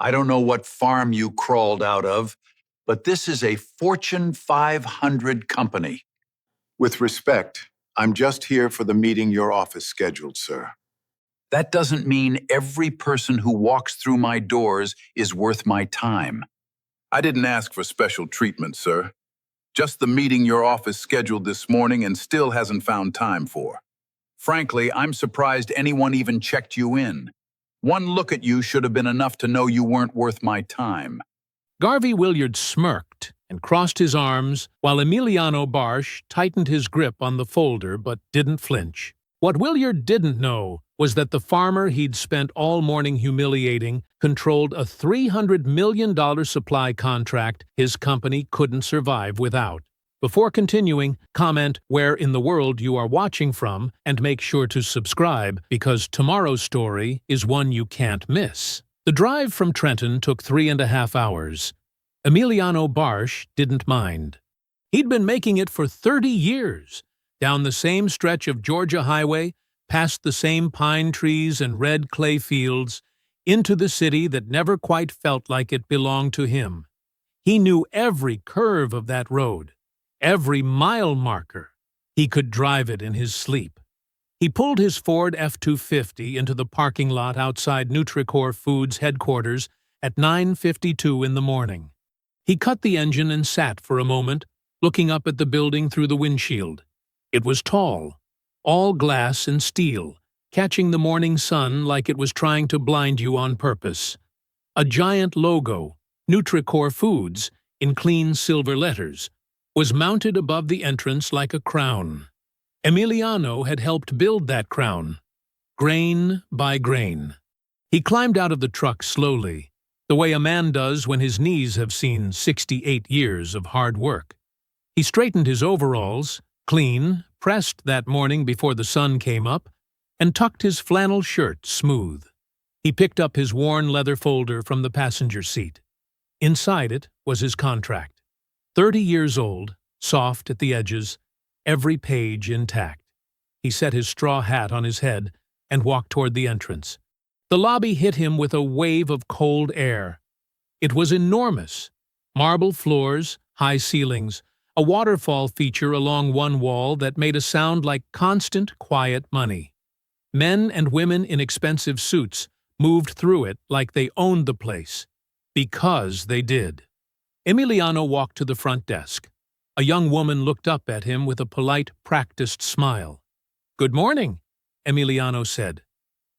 I don't know what farm you crawled out of, but this is a Fortune 500 company. With respect, I'm just here for the meeting your office scheduled, sir. That doesn't mean every person who walks through my doors is worth my time. I didn't ask for special treatment, sir. Just the meeting your office scheduled this morning and still hasn't found time for. Frankly, I'm surprised anyone even checked you in. One look at you should have been enough to know you weren't worth my time. Garvey Williard smirked and crossed his arms while Emiliano Barsh tightened his grip on the folder but didn't flinch. What Williard didn't know was that the farmer he'd spent all morning humiliating controlled a $300 million supply contract his company couldn't survive without. Before continuing, comment where in the world you are watching from and make sure to subscribe because tomorrow's story is one you can't miss. The drive from Trenton took 3.5 hours. Emiliano Barsh didn't mind. He'd been making it for 30 years, down the same stretch of Georgia highway, past the same pine trees and red clay fields, into the city that never quite felt like it belonged to him. He knew every curve of that road, every mile marker. He could drive it in his sleep. He pulled his Ford F-250 into the parking lot outside Nutricor Foods headquarters at 9:52 in the morning. He cut the engine and sat for a moment, looking up at the building through the windshield. It was tall, all glass and steel, catching the morning sun like it was trying to blind you on purpose. A giant logo, Nutricor Foods, in clean silver letters, was mounted above the entrance like a crown. Emiliano had helped build that crown, grain by grain. He climbed out of the truck slowly, the way a man does when his knees have seen 68 years of hard work. He straightened his overalls, clean, pressed that morning before the sun came up, and tucked his flannel shirt smooth. He picked up his worn leather folder from the passenger seat. Inside it was his contract. 30 years old, soft at the edges, every page intact. He set his straw hat on his head and walked toward the entrance. The lobby hit him with a wave of cold air. It was enormous. Marble floors, high ceilings, a waterfall feature along one wall that made a sound like constant, quiet money. Men and women in expensive suits moved through it like they owned the place, because they did. Emiliano walked to the front desk. A young woman looked up at him with a polite, practiced smile. "Good morning," Emiliano said.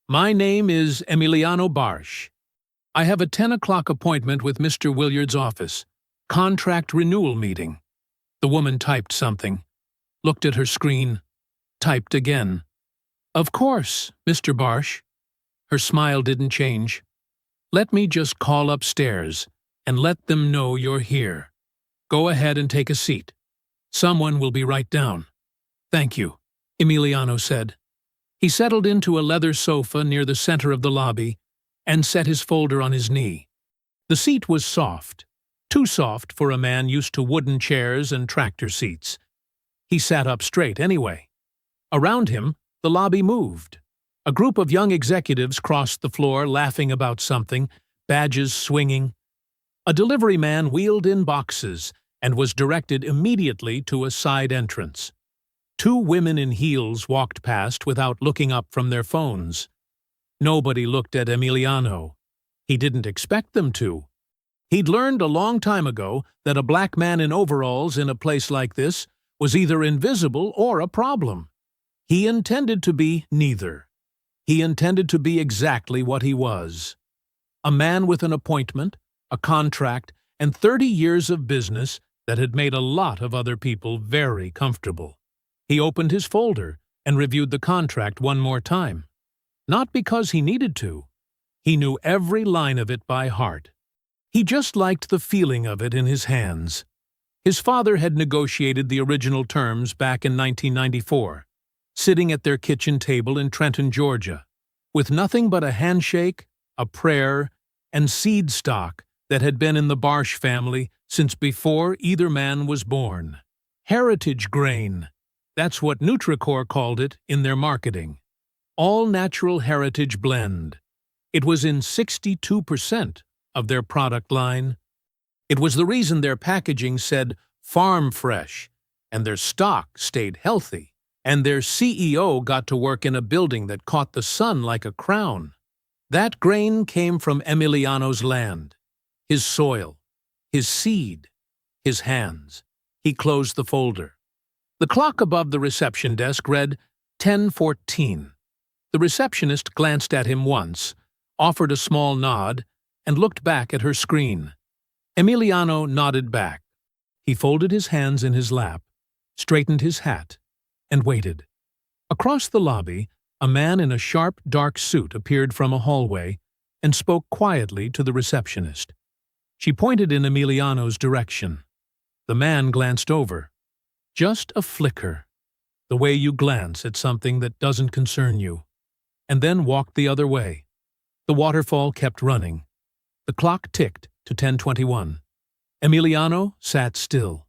"My name is Emiliano Barsh. I have a 10 o'clock appointment with Mr. Williard's office. Contract renewal meeting." The woman typed something, looked at her screen, typed again. "Of course, Mr. Barsh." Her smile didn't change. "Let me just call upstairs and let them know you're here. Go ahead and take a seat. Someone will be right down." "Thank you," Emiliano said. He settled into a leather sofa near the center of the lobby and set his folder on his knee. The seat was soft, too soft for a man used to wooden chairs and tractor seats. He sat up straight anyway. Around him, the lobby moved. A group of young executives crossed the floor laughing about something, badges swinging. A delivery man wheeled in boxes and was directed immediately to a side entrance. 2 women in heels walked past without looking up from their phones. Nobody looked at Emiliano. He didn't expect them to. He'd learned a long time ago that a black man in overalls in a place like this was either invisible or a problem. He intended to be neither. He intended to be exactly what he was. A man with an appointment, a contract, and 30 years of business that had made a lot of other people very comfortable. He opened his folder and reviewed the contract one more time. Not because he needed to. He knew every line of it by heart. He just liked the feeling of it in his hands. His father had negotiated the original terms back in 1994, sitting at their kitchen table in Trenton, Georgia, with nothing but a handshake, a prayer, and seed stock that had been in the Barsh family since before either man was born. Heritage grain. That's what Nutricor called it in their marketing. All-natural heritage blend. It was in 62%, of their product line. It was the reason their packaging said farm fresh, and their stock stayed healthy, and their CEO got to work in a building that caught the sun like a crown. That grain came from Emiliano's land, his soil, his seed, his hands. He closed the folder. The clock above the reception desk read 10:14. The receptionist glanced at him once, offered a small nod, and looked back at her screen. Emiliano nodded back. He folded his hands in his lap, straightened his hat, and waited. Across the lobby, a man in a sharp, dark suit appeared from a hallway and spoke quietly to the receptionist. She pointed in Emiliano's direction. The man glanced over. Just a flicker, the way you glance at something that doesn't concern you, and then walked the other way. The waterfall kept running. The clock ticked to 10:21. Emiliano sat still.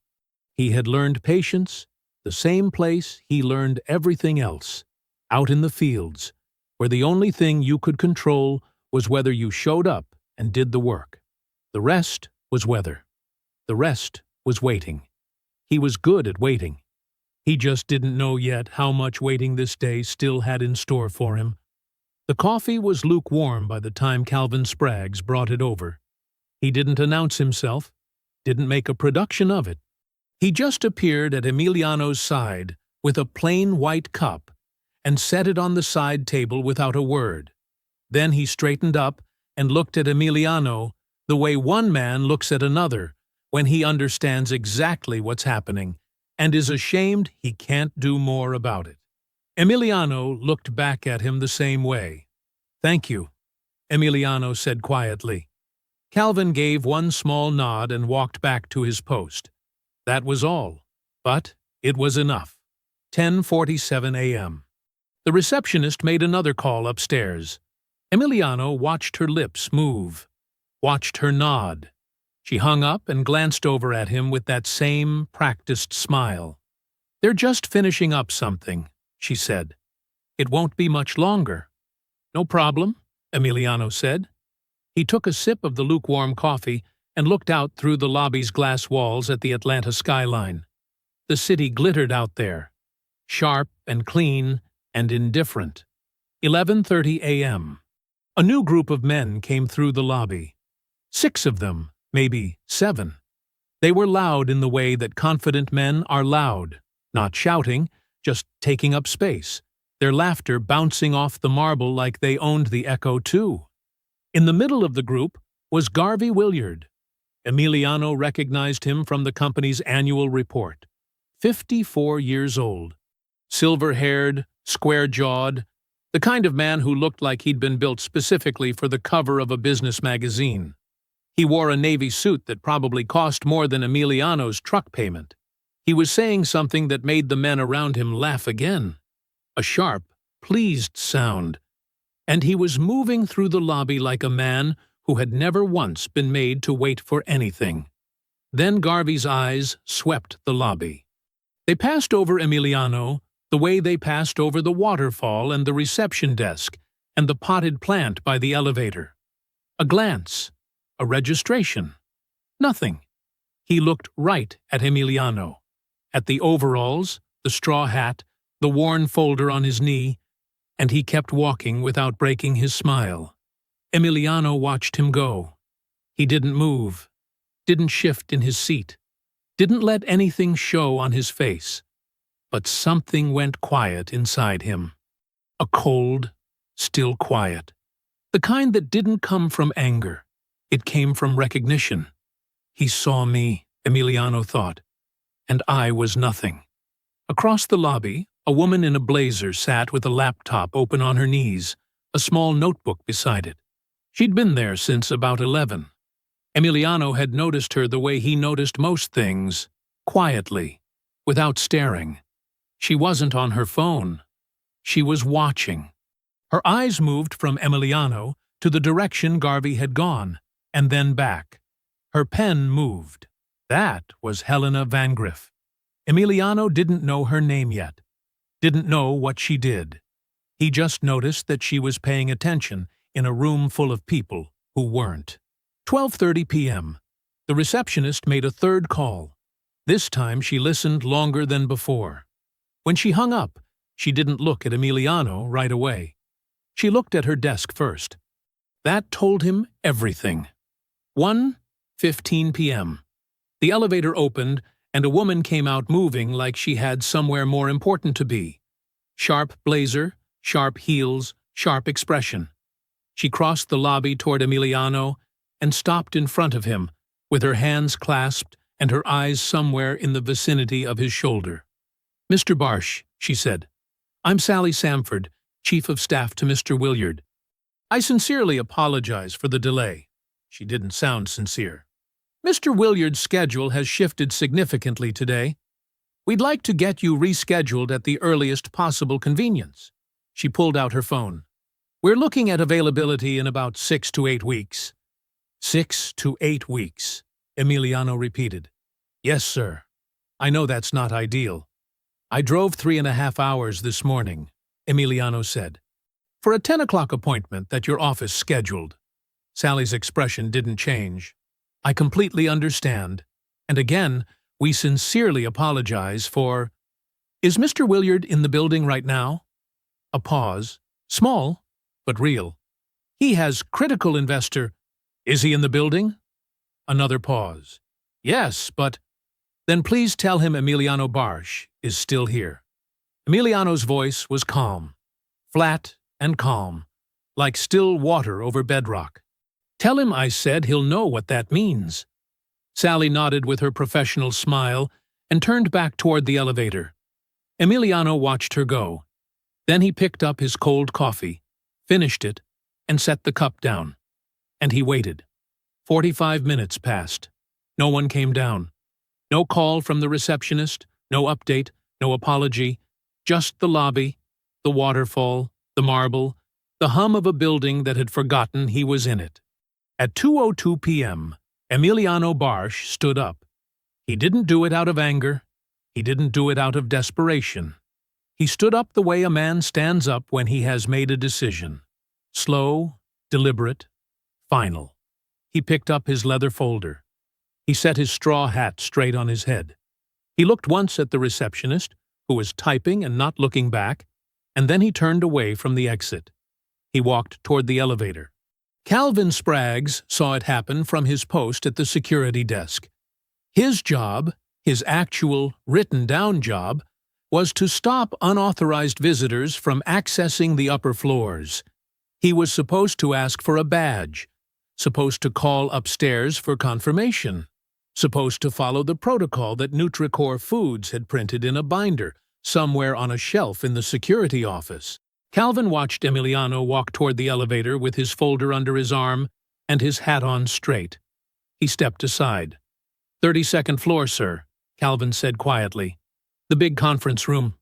He had learned patience, the same place he learned everything else, out in the fields, where the only thing you could control was whether you showed up and did the work. The rest was weather. The rest was waiting. He was good at waiting. He just didn't know yet how much waiting this day still had in store for him. The coffee was lukewarm by the time Calvin Spraggs brought it over. He didn't announce himself, didn't make a production of it. He just appeared at Emiliano's side with a plain white cup and set it on the side table without a word. Then he straightened up and looked at Emiliano the way one man looks at another when he understands exactly what's happening and is ashamed he can't do more about it. Emiliano looked back at him the same way. "Thank you," Emiliano said quietly. Calvin gave one small nod and walked back to his post. That was all, but it was enough. 10:47 a.m. The receptionist made another call upstairs. Emiliano watched her lips move, watched her nod. She hung up and glanced over at him with that same practiced smile. "They're just finishing up something," she said. "It won't be much longer." "No problem," Emiliano said. He took a sip of the lukewarm coffee and looked out through the lobby's glass walls at the Atlanta skyline. The city glittered out there, sharp and clean and indifferent. 11:30 a.m. A new group of men came through the lobby. 6 of them, maybe 7. They were loud in the way that confident men are loud, not shouting, just taking up space, their laughter bouncing off the marble like they owned the echo too. In the middle of the group was Garvey Williard. Emiliano recognized him from the company's annual report. 54 years old, silver-haired, square-jawed, the kind of man who looked like he'd been built specifically for the cover of a business magazine. He wore a navy suit that probably cost more than Emiliano's truck payment. He was saying something that made the men around him laugh again. A sharp, pleased sound. And he was moving through the lobby like a man who had never once been made to wait for anything. Then Garvey's eyes swept the lobby. They passed over Emiliano the way they passed over the waterfall and the reception desk and the potted plant by the elevator. A glance, a registration. Nothing. He looked right at Emiliano, at the overalls, the straw hat, the worn folder on his knee, and he kept walking without breaking his smile. Emiliano watched him go. He didn't move, didn't shift in his seat, didn't let anything show on his face. But something went quiet inside him. A cold, still quiet. The kind that didn't come from anger. It came from recognition. He saw me, Emiliano thought, and I was nothing. Across the lobby, a woman in a blazer sat with a laptop open on her knees, a small notebook beside it. She'd been there since about 11. Emiliano had noticed her the way he noticed most things, quietly, without staring. She wasn't on her phone. She was watching. Her eyes moved from Emiliano to the direction Garvey had gone, and then back. Her pen moved. That was Helena Van Griff. Emiliano didn't know her name yet, didn't know what she did. He just noticed that she was paying attention in a room full of people who weren't. 12:30 p.m. The receptionist made a third call. This time she listened longer than before. When she hung up, she didn't look at Emiliano right away. She looked at her desk first. That told him everything. 1:15 p.m. The elevator opened, and a woman came out moving like she had somewhere more important to be. Sharp blazer, sharp heels, sharp expression. She crossed the lobby toward Emiliano and stopped in front of him, with her hands clasped and her eyes somewhere in the vicinity of his shoulder. "Mr. Barsh," she said, "I'm Sally Samford, Chief of Staff to Mr. Williard. I sincerely apologize for the delay." She didn't sound sincere. "Mr. Williard's schedule has shifted significantly today. We'd like to get you rescheduled at the earliest possible convenience." She pulled out her phone. "We're looking at availability in about 6 to 8 weeks. 6 to 8 weeks, Emiliano repeated. "Yes, sir. I know that's not ideal. I drove 3.5 hours this morning," Emiliano said, "for a 10 o'clock appointment that your office scheduled." Sally's expression didn't change. "I completely understand. And again, we sincerely apologize for— Is Mr. Williard in the building right now?" A pause. Small, but real. "He has critical investor— Is he in the building?" Another pause. "Yes, but—" "Then please tell him Emiliano Barsh is still here." Emiliano's voice was calm. Flat and calm, like still water over bedrock. "Tell him I said he'll know what that means." Sally nodded with her professional smile and turned back toward the elevator. Emiliano watched her go. Then he picked up his cold coffee, finished it, and set the cup down. And he waited. 45 minutes passed. No one came down. No call from the receptionist, no update, no apology, just the lobby, the waterfall, the marble, the hum of a building that had forgotten he was in it. At 2:02 p.m., Emiliano Barsh stood up. He didn't do it out of anger. He didn't do it out of desperation. He stood up the way a man stands up when he has made a decision. Slow, deliberate, final. He picked up his leather folder. He set his straw hat straight on his head. He looked once at the receptionist, who was typing and not looking back, and then he turned away from the exit. He walked toward the elevator. Calvin Spraggs saw it happen from his post at the security desk. His job, his actual written-down job, was to stop unauthorized visitors from accessing the upper floors. He was supposed to ask for a badge, supposed to call upstairs for confirmation, supposed to follow the protocol that Nutricore Foods had printed in a binder somewhere on a shelf in the security office. Calvin watched Emiliano walk toward the elevator with his folder under his arm and his hat on straight. He stepped aside. 32nd floor, sir, Calvin said quietly. The big conference room.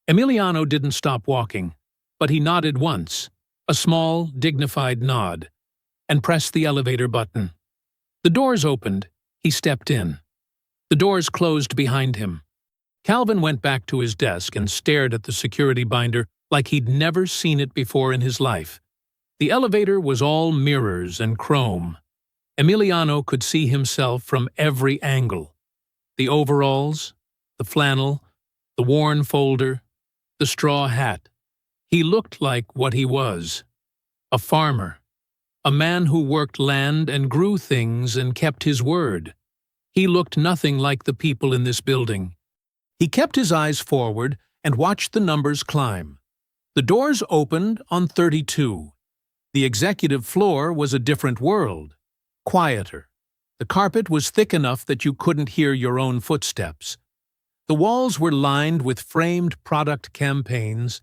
Emiliano didn't stop walking, but he nodded once, a small, dignified nod, and pressed the elevator button. The doors opened. He stepped in. The doors closed behind him. Calvin went back to his desk and stared at the security binder like he'd never seen it before in his life. The elevator was all mirrors and chrome. Emiliano could see himself from every angle. The overalls, the flannel, the worn folder, the straw hat. He looked like what he was. A farmer. A man who worked land and grew things and kept his word. He looked nothing like the people in this building. He kept his eyes forward and watched the numbers climb. The doors opened on 32. The executive floor was a different world. Quieter. The carpet was thick enough that you couldn't hear your own footsteps. The walls were lined with framed product campaigns,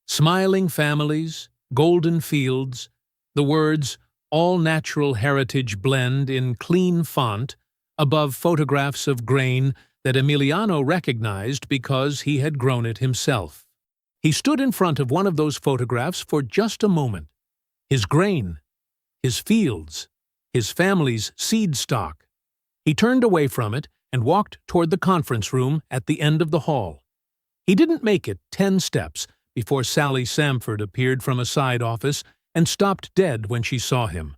smiling families, golden fields, the words All Natural Heritage Blend in clean font above photographs of grain that Emiliano recognized because he had grown it himself. He stood in front of one of those photographs for just a moment. His grain, his fields, his family's seed stock. He turned away from it and walked toward the conference room at the end of the hall. He didn't make it 10 steps before Sally Samford appeared from a side office and stopped dead when she saw him.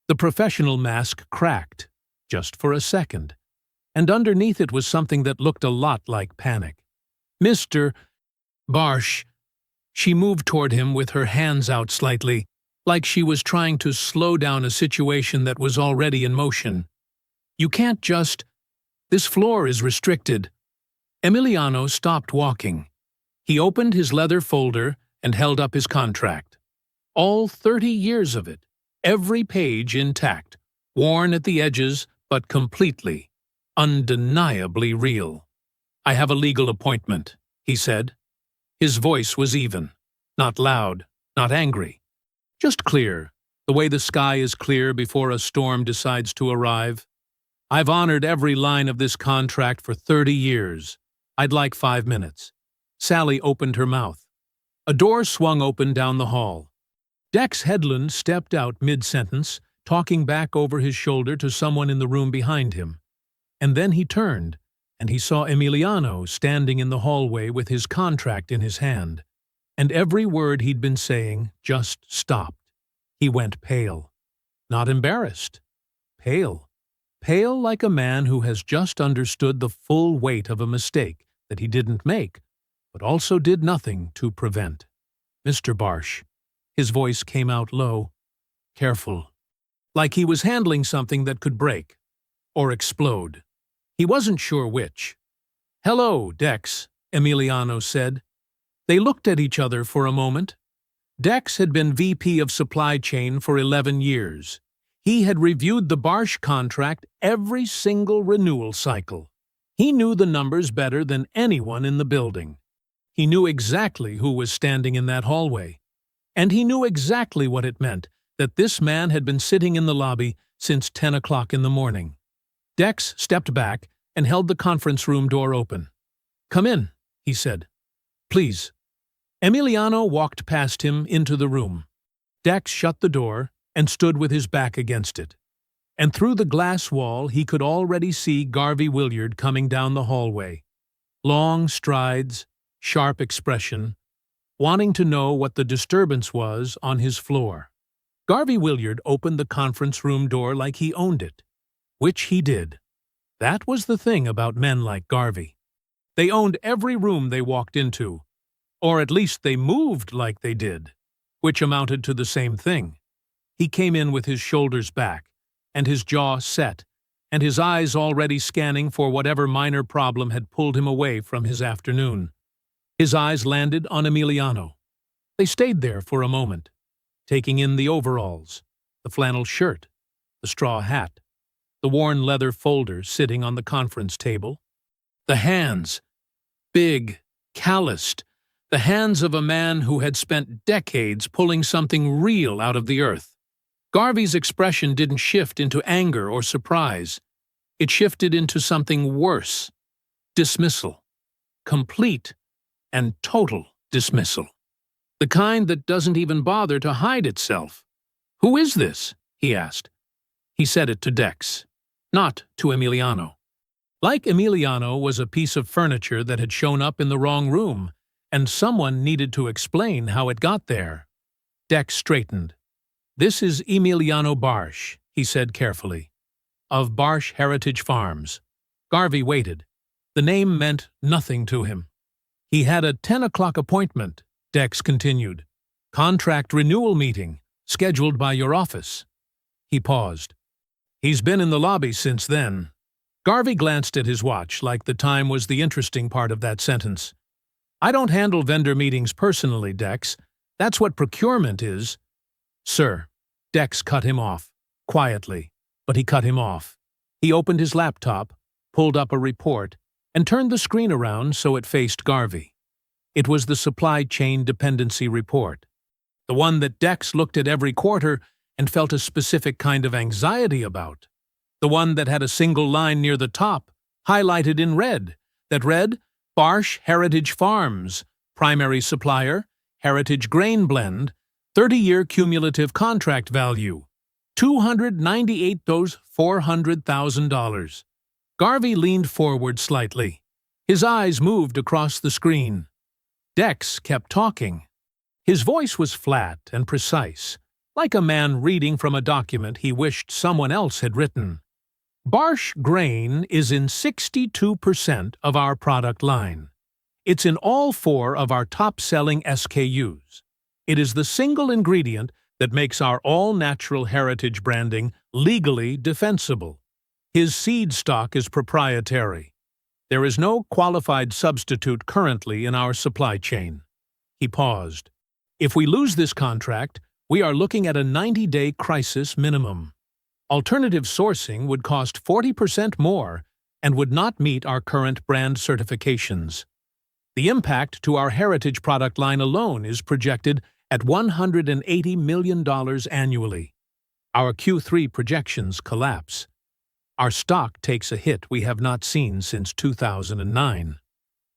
The professional mask cracked, just for a second, and underneath it was something that looked a lot like panic. "Mr. Barsh." She moved toward him with her hands out slightly, like she was trying to slow down a situation that was already in motion. "You can't just… This floor is restricted." Emiliano stopped walking. He opened his leather folder and held up his contract. All 30 years of it, every page intact, worn at the edges, but completely, undeniably real. "I have a legal appointment," he said. His voice was even, not loud, not angry, just clear, the way the sky is clear before a storm decides to arrive. "I've honored every line of this contract for 30 years. I'd like 5 minutes." Sally opened her mouth. A door swung open down the hall. Dex Headland stepped out mid-sentence, talking back over his shoulder to someone in the room behind him. And then he turned, and he saw Emiliano standing in the hallway with his contract in his hand. And every word he'd been saying just stopped. He went pale. Not embarrassed. Pale. Pale like a man who has just understood the full weight of a mistake that he didn't make, but also did nothing to prevent. "Mr. Barsh." His voice came out low. "Careful." Like he was handling something that could break. Or explode. He wasn't sure which. "Hello, Dex," Emiliano said. They looked at each other for a moment. Dex had been VP of Supply Chain for 11 years. He had reviewed the Barsh contract every single renewal cycle. He knew the numbers better than anyone in the building. He knew exactly who was standing in that hallway. And he knew exactly what it meant that this man had been sitting in the lobby since 10 o'clock in the morning. Dex stepped back and held the conference room door open. "Come in," he said. "Please." Emiliano walked past him into the room. Dex shut the door and stood with his back against it. And through the glass wall he could already see Garvey Williard coming down the hallway. Long strides, sharp expression, wanting to know what the disturbance was on his floor. Garvey Williard opened the conference room door like he owned it, which he did. That was the thing about men like Garvey. They owned every room they walked into, or at least they moved like they did, which amounted to the same thing. He came in with his shoulders back, and his jaw set, and his eyes already scanning for whatever minor problem had pulled him away from his afternoon. His eyes landed on Emiliano. They stayed there for a moment, taking in the overalls, the flannel shirt, the straw hat, the worn leather folder sitting on the conference table. The hands, big, calloused, the hands of a man who had spent decades pulling something real out of the earth. Garvey's expression didn't shift into anger or surprise. It shifted into something worse. Dismissal. Complete and total dismissal. The kind that doesn't even bother to hide itself. "Who is this?" he asked. He said it to Dex, not to Emiliano. Like Emiliano was a piece of furniture that had shown up in the wrong room, and someone needed to explain how it got there. Dex straightened. "This is Emiliano Barsh," he said carefully, "of Barsh Heritage Farms." Garvey waited. The name meant nothing to him. "He had a 10 o'clock appointment," Dex continued. "Contract renewal meeting, scheduled by your office." He paused. "He's been in the lobby since then." Garvey glanced at his watch like the time was the interesting part of that sentence. "I don't handle vendor meetings personally, Dex. That's what procurement is." "Sir." Dex cut him off, quietly, but he cut him off. He opened his laptop, pulled up a report, and turned the screen around so it faced Garvey. It was the supply chain dependency report, the one that Dex looked at every quarter and felt a specific kind of anxiety about, the one that had a single line near the top, highlighted in red, that read, "Barsh Heritage Farms, primary supplier, Heritage Grain Blend, 30-year cumulative contract value, $298,400,000. Garvey leaned forward slightly. His eyes moved across the screen. Dex kept talking. His voice was flat and precise, like a man reading from a document he wished someone else had written. Barsh grain is in 62% of our product line. It's in all 4 of our top-selling SKUs. It is the single ingredient that makes our all-natural heritage branding legally defensible. His seed stock is proprietary. There is no qualified substitute currently in our supply chain. He paused. If we lose this contract, we are looking at a 90-day crisis minimum. Alternative sourcing would cost 40% more and would not meet our current brand certifications. The impact to our heritage product line alone is projected at $180 million annually. Our Q3 projections collapse. Our stock takes a hit we have not seen since 2009.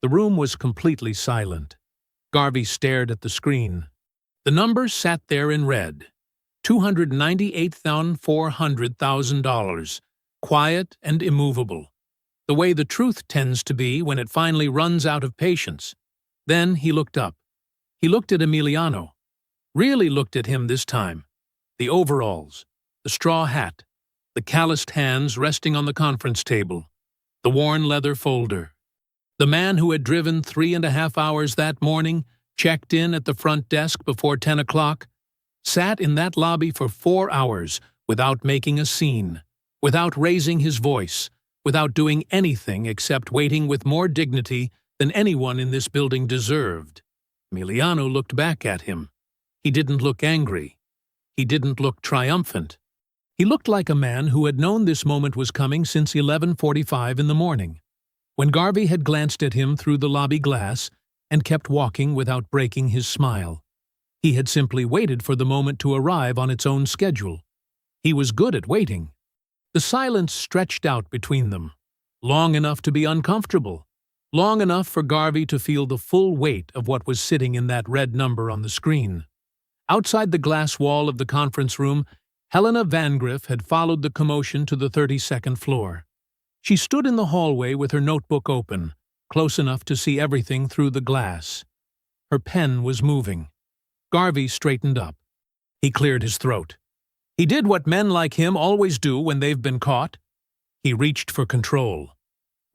The room was completely silent. Garvey stared at the screen. The numbers sat there in red. $298,400,000, quiet and immovable, the way the truth tends to be when it finally runs out of patience. Then he looked up. He looked at Emiliano. Really looked at him this time. The overalls, the straw hat, the calloused hands resting on the conference table, the worn leather folder. The man who had driven 3.5 hours that morning, checked in at the front desk before 10 o'clock, sat in that lobby for 4 hours without making a scene, without raising his voice, without doing anything except waiting with more dignity than anyone in this building deserved. Emiliano looked back at him. He didn't look angry. He didn't look triumphant. He looked like a man who had known this moment was coming since 11:45 in the morning, when Garvey had glanced at him through the lobby glass and kept walking without breaking his smile. He had simply waited for the moment to arrive on its own schedule. He was good at waiting. The silence stretched out between them, long enough to be uncomfortable, long enough for Garvey to feel the full weight of what was sitting in that red number on the screen. Outside the glass wall of the conference room, Helena Vangriff had followed the commotion to the 32nd floor. She stood in the hallway with her notebook open, close enough to see everything through the glass. Her pen was moving. Garvey straightened up. He cleared his throat. He did what men like him always do when they've been caught. He reached for control.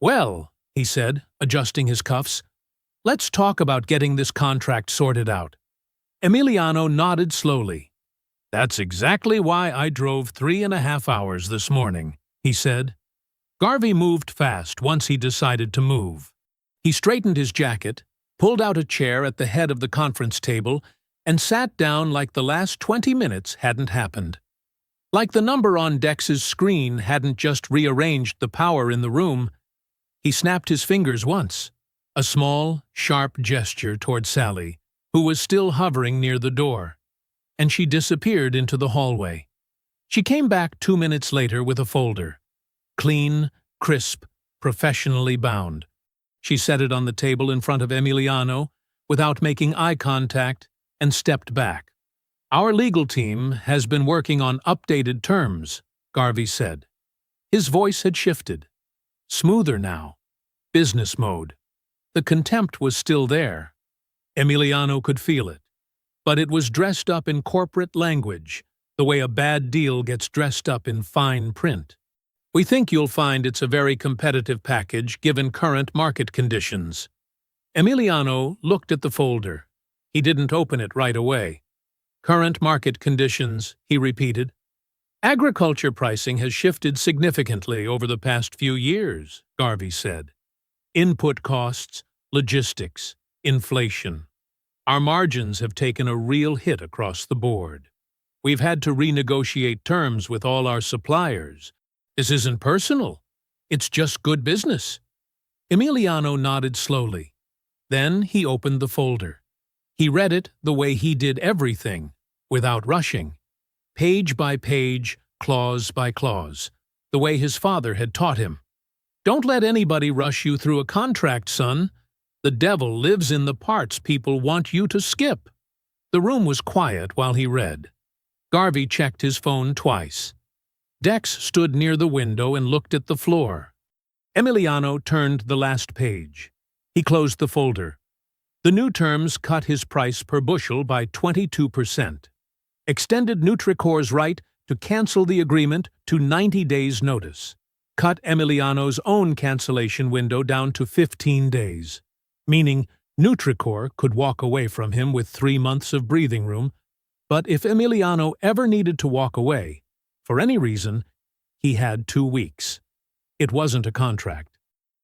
"Well," he said, adjusting his cuffs, "let's talk about getting this contract sorted out." Emiliano nodded slowly. "That's exactly why I drove 3.5 hours this morning," he said. Garvey moved fast once he decided to move. He straightened his jacket, pulled out a chair at the head of the conference table, and sat down like the last 20 minutes hadn't happened. Like the number on Dex's screen hadn't just rearranged the power in the room. He snapped his fingers once, a small, sharp gesture toward Sally, who was still hovering near the door, and she disappeared into the hallway. She came back 2 minutes later with a folder. Clean, crisp, professionally bound. She set it on the table in front of Emiliano without making eye contact and stepped back. "Our legal team has been working on updated terms," Garvey said. His voice had shifted. Smoother now. Business mode. The contempt was still there. Emiliano could feel it. But it was dressed up in corporate language, the way a bad deal gets dressed up in fine print. "We think you'll find it's a very competitive package given current market conditions." Emiliano looked at the folder. He didn't open it right away. "Current market conditions," he repeated. "Agriculture pricing has shifted significantly over the past few years," Garvey said. "Input costs, logistics, inflation. Our margins have taken a real hit across the board. We've had to renegotiate terms with all our suppliers. This isn't personal. It's just good business." Emiliano nodded slowly. Then he opened the folder. He read it the way he did everything, without rushing, page by page, clause by clause, the way his father had taught him. "Don't let anybody rush you through a contract, son. The devil lives in the parts people want you to skip." The room was quiet while he read. Garvey checked his phone twice. Dex stood near the window and looked at the floor. Emiliano turned the last page. He closed the folder. The new terms cut his price per bushel by 22%. extended Nutricor's right to cancel the agreement to 90 days' notice, cut Emiliano's own cancellation window down to 15 days, meaning Nutricor could walk away from him with 3 months of breathing room, but if Emiliano ever needed to walk away, for any reason, he had 2 weeks. It wasn't a contract.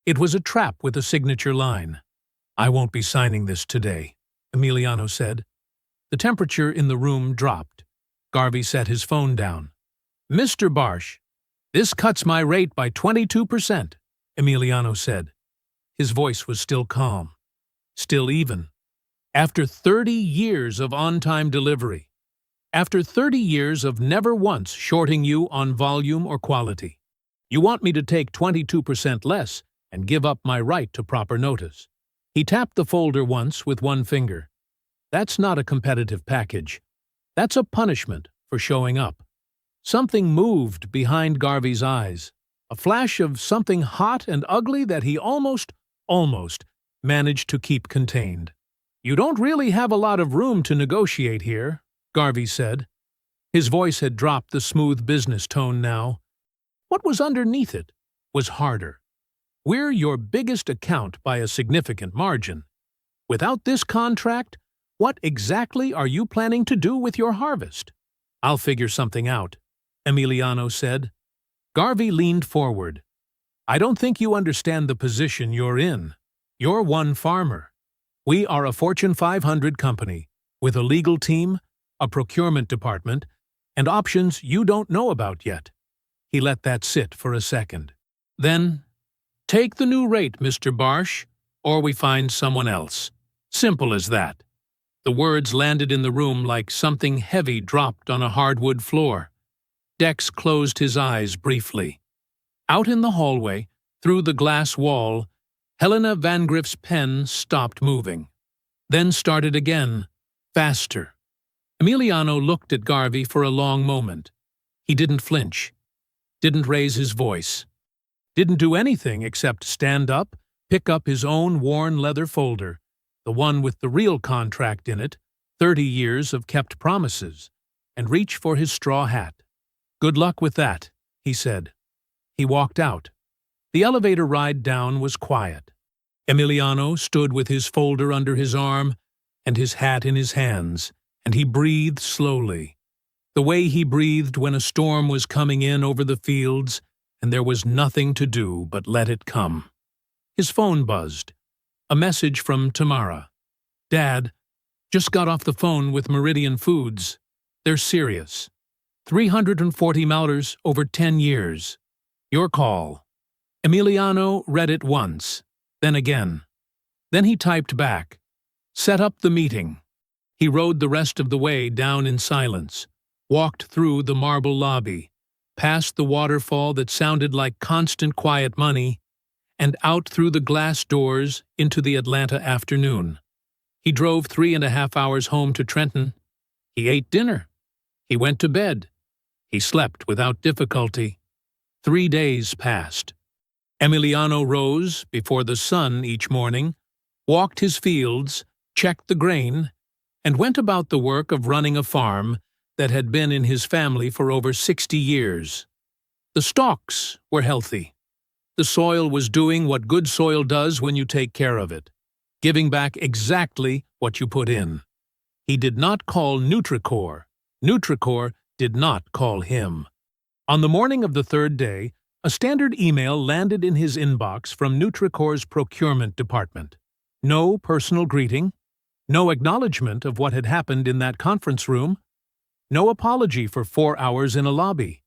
It was a trap with a signature line. "I won't be signing this today," Emiliano said. The temperature in the room dropped. Garvey set his phone down. "Mr. Barsh, this cuts my rate by 22%, Emiliano said. His voice was still calm, still even. "After 30 years of on-time delivery, after 30 years of never once shorting you on volume or quality, you want me to take 22% less and give up my right to proper notice." He tapped the folder once with one finger. "That's not a competitive package. That's a punishment for showing up." Something moved behind Garvey's eyes, a flash of something hot and ugly that he almost managed to keep contained. "You don't really have a lot of room to negotiate here," Garvey said. His voice had dropped the smooth business tone now. What was underneath it was harder. "We're your biggest account by a significant margin. Without this contract, what exactly are you planning to do with your harvest?" "I'll figure something out," Emiliano said. Garvey leaned forward. "I don't think you understand the position you're in. You're one farmer. We are a Fortune 500 company, with a legal team, a procurement department, and options you don't know about yet." He let that sit for a second. Then, "Take the new rate, Mr. Barsh, or we find someone else. Simple as that." The words landed in the room like something heavy dropped on a hardwood floor. Dex closed his eyes briefly. Out in the hallway, through the glass wall, Helena Van Griff's pen stopped moving, then started again, faster. Emiliano looked at Garvey for a long moment. He didn't flinch, didn't raise his voice, didn't do anything except stand up, pick up his own worn leather folder, the one with the real contract in it, 30 years of kept promises, and reach for his straw hat. "Good luck with that," he said. He walked out. The elevator ride down was quiet. Emiliano stood with his folder under his arm and his hat in his hands, and he breathed slowly, the way he breathed when a storm was coming in over the fields and there was nothing to do but let it come. His phone buzzed. A message from Tamara. "Dad, just got off the phone with Meridian Foods. They're serious. $340 over 10 years. Your call." Emiliano read it once, then again. Then he typed back, "Set up the meeting." He rode the rest of the way down in silence, walked through the marble lobby, past the waterfall that sounded like constant quiet money, and out through the glass doors into the Atlanta afternoon. He drove 3.5 hours home to Trenton. He ate dinner. He went to bed. He slept without difficulty. 3 days passed. Emiliano rose before the sun each morning, walked his fields, checked the grain, and went about the work of running a farm that had been in his family for over 60 years. The stalks were healthy. The soil was doing what good soil does when you take care of it, giving back exactly what you put in. He did not call Nutricor. Nutricor did not call him. On the morning of the 3rd day, a standard email landed in his inbox from Nutricor's procurement department. No personal greeting, no acknowledgement of what had happened in that conference room, no apology for 4 hours in a lobby.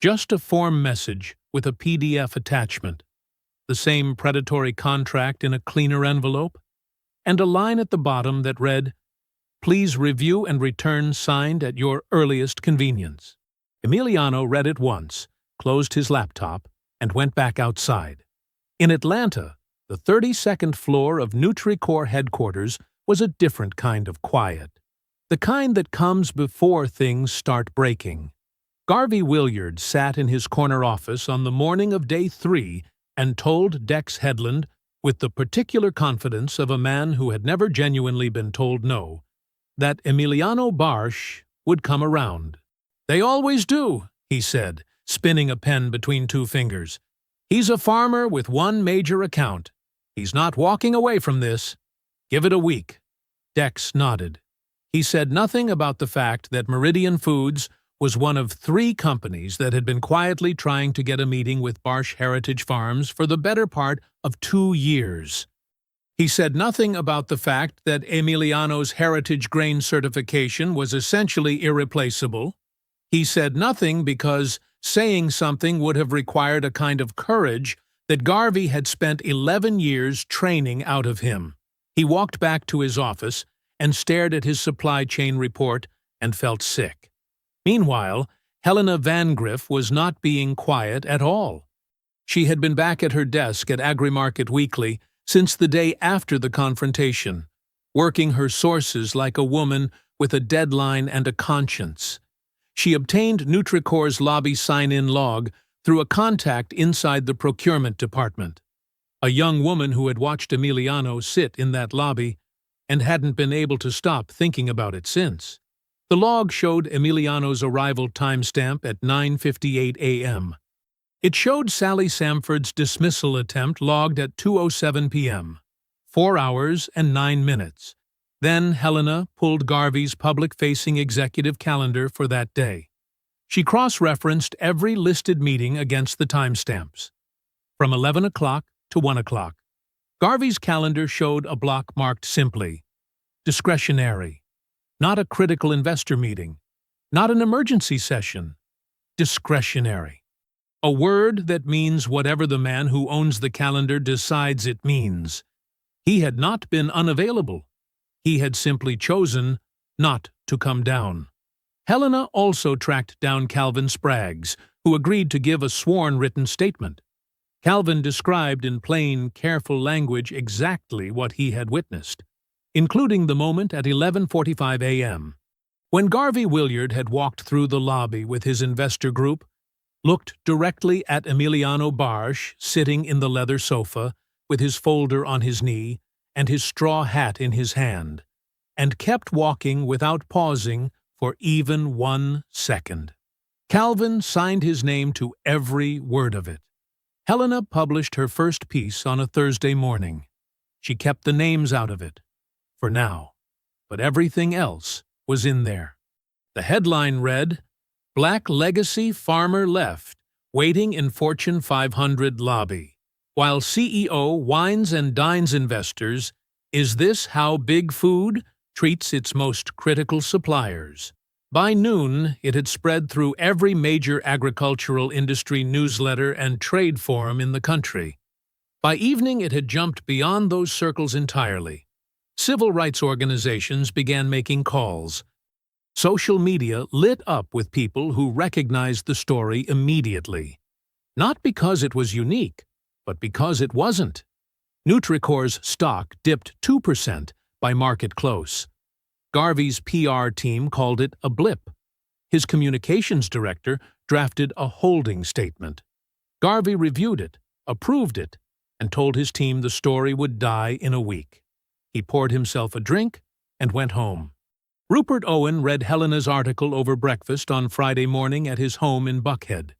Just a form message with a PDF attachment, the same predatory contract in a cleaner envelope, and a line at the bottom that read, "Please review and return signed at your earliest convenience." Emiliano read it once, closed his laptop, and went back outside. In Atlanta, the 32nd floor of Nutricor headquarters was a different kind of quiet, the kind that comes before things start breaking. Garvey Williard sat in his corner office on the morning of day 3 and told Dex Headland, with the particular confidence of a man who had never genuinely been told no, that Emiliano Barsh would come around. "They always do," he said, spinning a pen between two fingers. "He's a farmer with one major account. He's not walking away from this. Give it a week." Dex nodded. He said nothing about the fact that Meridian Foods was one of 3 companies that had been quietly trying to get a meeting with Barsh Heritage Farms for the better part of 2 years. He said nothing about the fact that Emiliano's heritage grain certification was essentially irreplaceable. He said nothing because saying something would have required a kind of courage that Garvey had spent 11 years training out of him. He walked back to his office and stared at his supply chain report and felt sick. Meanwhile, Helena Van Griff was not being quiet at all. She had been back at her desk at Agri-Market Weekly since the day after the confrontation, working her sources like a woman with a deadline and a conscience. She obtained Nutricor's lobby sign-in log through a contact inside the procurement department. A young woman who had watched Emiliano sit in that lobby and hadn't been able to stop thinking about it since. The log showed Emiliano's arrival timestamp at 9:58 a.m. It showed Sally Samford's dismissal attempt logged at 2:07 p.m. 4 hours and 9 minutes. Then Helena pulled Garvey's public-facing executive calendar for that day. She cross-referenced every listed meeting against the timestamps. From 11 o'clock to 1 o'clock. Garvey's calendar showed a block marked simply, discretionary. Not a critical investor meeting. Not an emergency session. Discretionary. A word that means whatever the man who owns the calendar decides it means. He had not been unavailable. He had simply chosen not to come down. Helena also tracked down Calvin Spraggs, who agreed to give a sworn written statement. Calvin described in plain, careful language exactly what he had witnessed, including the moment at 11:45 a.m. when Garvey Williard had walked through the lobby with his investor group, looked directly at Emiliano Barsh sitting in the leather sofa with his folder on his knee and his straw hat in his hand, and kept walking without pausing for even 1 second. Calvin signed his name to every word of it. Helena published her first piece on a Thursday morning. She kept the names out of it, for now, but everything else was in there. The headline read, "Black Legacy Farmer Left, Waiting in Fortune 500 Lobby. While CEO wines and dines investors, is this how big food treats its most critical suppliers?" By noon, it had spread through every major agricultural industry newsletter and trade forum in the country. By evening, it had jumped beyond those circles entirely. Civil rights organizations began making calls. Social media lit up with people who recognized the story immediately. Not because it was unique, but because it wasn't. Nutricor's stock dipped 2% by market close. Garvey's PR team called it a blip. His communications director drafted a holding statement. Garvey reviewed it, approved it, and told his team the story would die in a week. He poured himself a drink and went home. Rupert Owen read Helena's article over breakfast on Friday morning at his home in Buckhead.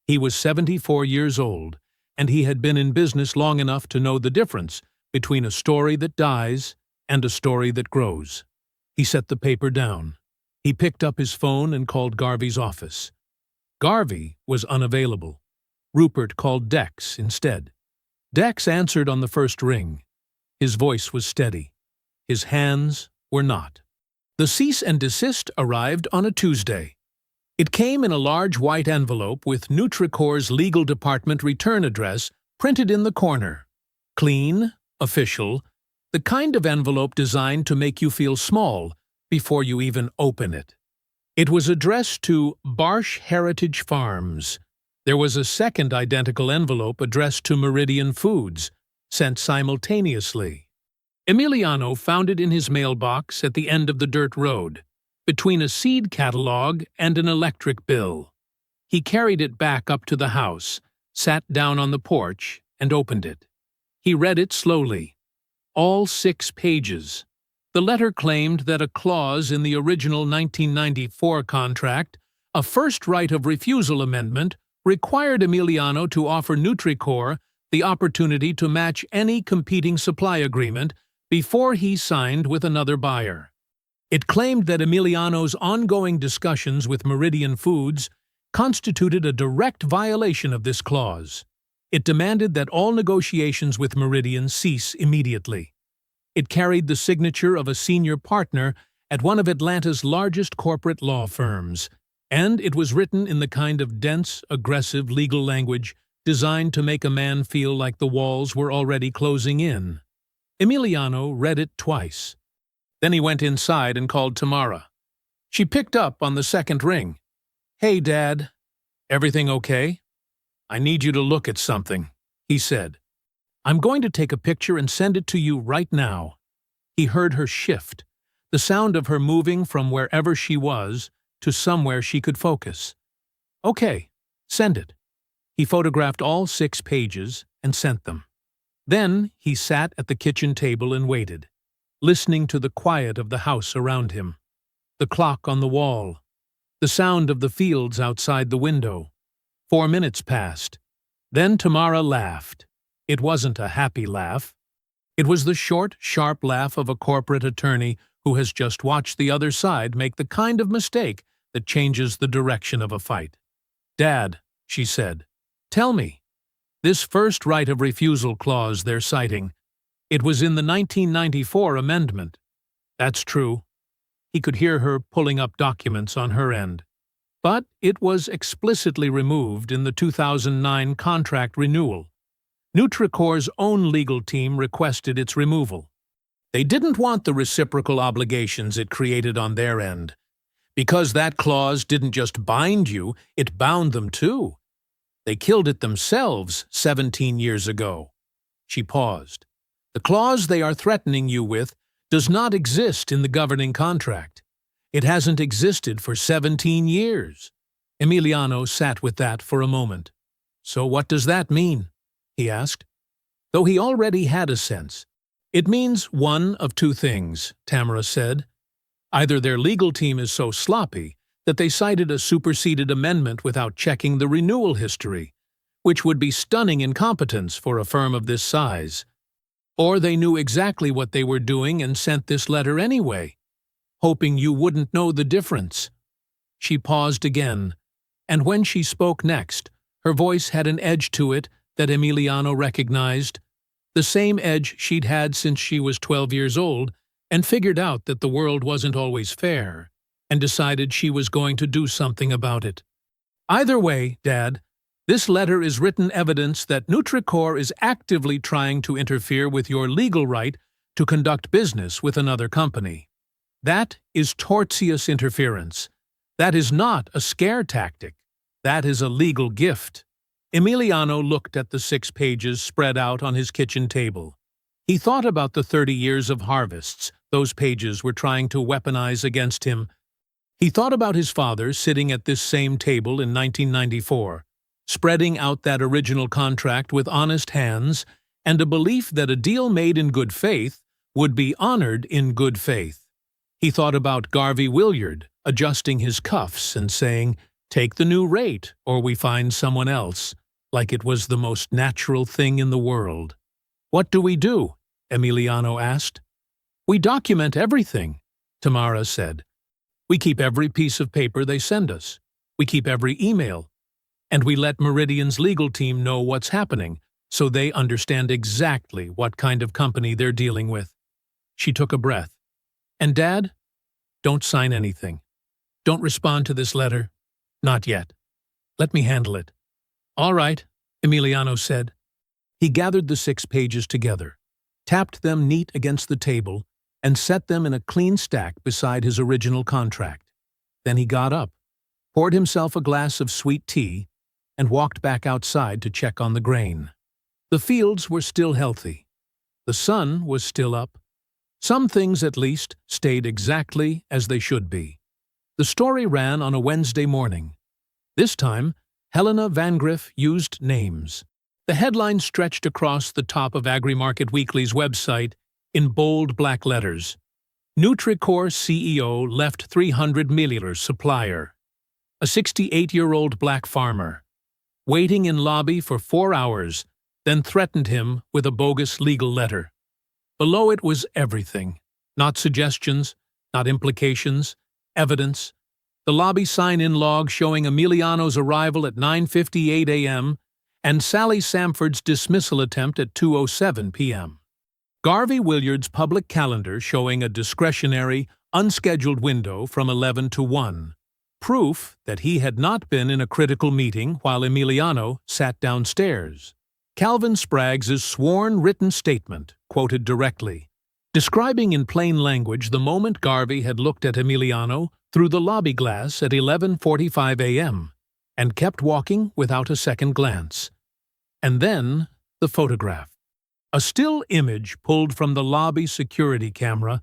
He was 74 years old, and he had been in business long enough to know the difference between a story that dies and a story that grows. He set the paper down. He picked up his phone and called Garvey's office. Garvey was unavailable. Rupert called Dex instead. Dex answered on the first ring. His voice was steady. His hands were not. The cease and desist arrived on a Tuesday. It came in a large white envelope with Nutricor's legal department return address printed in the corner. Clean, official, the kind of envelope designed to make you feel small before you even open it. It was addressed to Barsh Heritage Farms. There was a second identical envelope addressed to Meridian Foods, sent simultaneously. Emiliano found it in his mailbox at the end of the dirt road, between a seed catalog and an electric bill. He carried it back up to the house, sat down on the porch, and opened it. He read it slowly. All 6 pages. The letter claimed that a clause in the original 1994 contract, a first right of refusal amendment, required Emiliano to offer Nutricor the opportunity to match any competing supply agreement before he signed with another buyer. It claimed that Emiliano's ongoing discussions with Meridian Foods constituted a direct violation of this clause. It demanded that all negotiations with Meridian cease immediately. It carried the signature of a senior partner at one of Atlanta's largest corporate law firms, and it was written in the kind of dense, aggressive legal language designed to make a man feel like the walls were already closing in. Emiliano read it twice. Then he went inside and called Tamara. She picked up on the second ring. "Hey, Dad. Everything okay? I need you to look at something," he said. "I'm going to take a picture and send it to you right now." He heard her shift, the sound of her moving from wherever she was to somewhere she could focus. "Okay, send it." He photographed all 6 pages and sent them. Then he sat at the kitchen table and waited, listening to the quiet of the house around him, the clock on the wall, the sound of the fields outside the window. 4 minutes passed. Then Tamara laughed. It wasn't a happy laugh. It was the short, sharp laugh of a corporate attorney who has just watched the other side make the kind of mistake that changes the direction of a fight. "Dad," she said, "tell me, this first right of refusal clause they're citing, it was in the 1994 amendment." "That's true." He could hear her pulling up documents on her end. "But it was explicitly removed in the 2009 contract renewal. Nutricor's own legal team requested its removal. They didn't want the reciprocal obligations it created on their end. Because that clause didn't just bind you, it bound them too. They killed it themselves 17 years ago." She paused. "The clause they are threatening you with does not exist in the governing contract. It hasn't existed for 17 years. Emiliano sat with that for a moment. "So what does that mean?" he asked. Though he already had a sense. "It means one of 2 things," Tamara said. "Either their legal team is so sloppy that they cited a superseded amendment without checking the renewal history, which would be stunning incompetence for a firm of this size, or they knew exactly what they were doing and sent this letter anyway, hoping you wouldn't know the difference." She paused again, and when she spoke next, her voice had an edge to it that Emiliano recognized, the same edge she'd had since she was 12 years old and figured out that the world wasn't always fair, and decided she was going to do something about it. "Either way, Dad, this letter is written evidence that Nutricor is actively trying to interfere with your legal right to conduct business with another company. That is tortious interference. That is not a scare tactic. That is a legal gift." Emiliano looked at the 6 pages spread out on his kitchen table. He thought about the 30 years of harvests those pages were trying to weaponize against him. He thought about his father sitting at this same table in 1994, spreading out that original contract with honest hands and a belief that a deal made in good faith would be honored in good faith. He thought about Garvey Williard adjusting his cuffs and saying, "Take the new rate or we find someone else," like it was the most natural thing in the world. "What do we do?" Emiliano asked. "We document everything," Tamara said. "We keep every piece of paper they send us. We keep every email. And we let Meridian's legal team know what's happening, so they understand exactly what kind of company they're dealing with." She took a breath. "And Dad, don't sign anything. Don't respond to this letter. Not yet. Let me handle it." "All right," Emiliano said. He gathered the 6 pages together, tapped them neat against the table, and set them in a clean stack beside his original contract. Then he got up, poured himself a glass of sweet tea, and walked back outside to check on the grain. The fields were still healthy. The sun was still up. Some things, at least, stayed exactly as they should be. The story ran on a Wednesday morning. This time, Helena Van Griff used names. The headline stretched across the top of Agri-Market Weekly's website in bold black letters. Nutricor CEO left 300 milliliter Supplier, a 68-year-old black farmer, waiting in lobby for 4 hours, then threatened him with a bogus legal letter. Below it was everything, not suggestions, not implications, evidence. The lobby sign-in log showing Emiliano's arrival at 9:58 a.m. and Sally Samford's dismissal attempt at 2:07 p.m. Garvey Williard's public calendar showing a discretionary, unscheduled window from 11 to 1. Proof that he had not been in a critical meeting while Emiliano sat downstairs. Calvin Sprague's sworn written statement, quoted directly, describing in plain language the moment Garvey had looked at Emiliano through the lobby glass at 11:45 a.m. and kept walking without a second glance. And then the photograph. A still image pulled from the lobby security camera,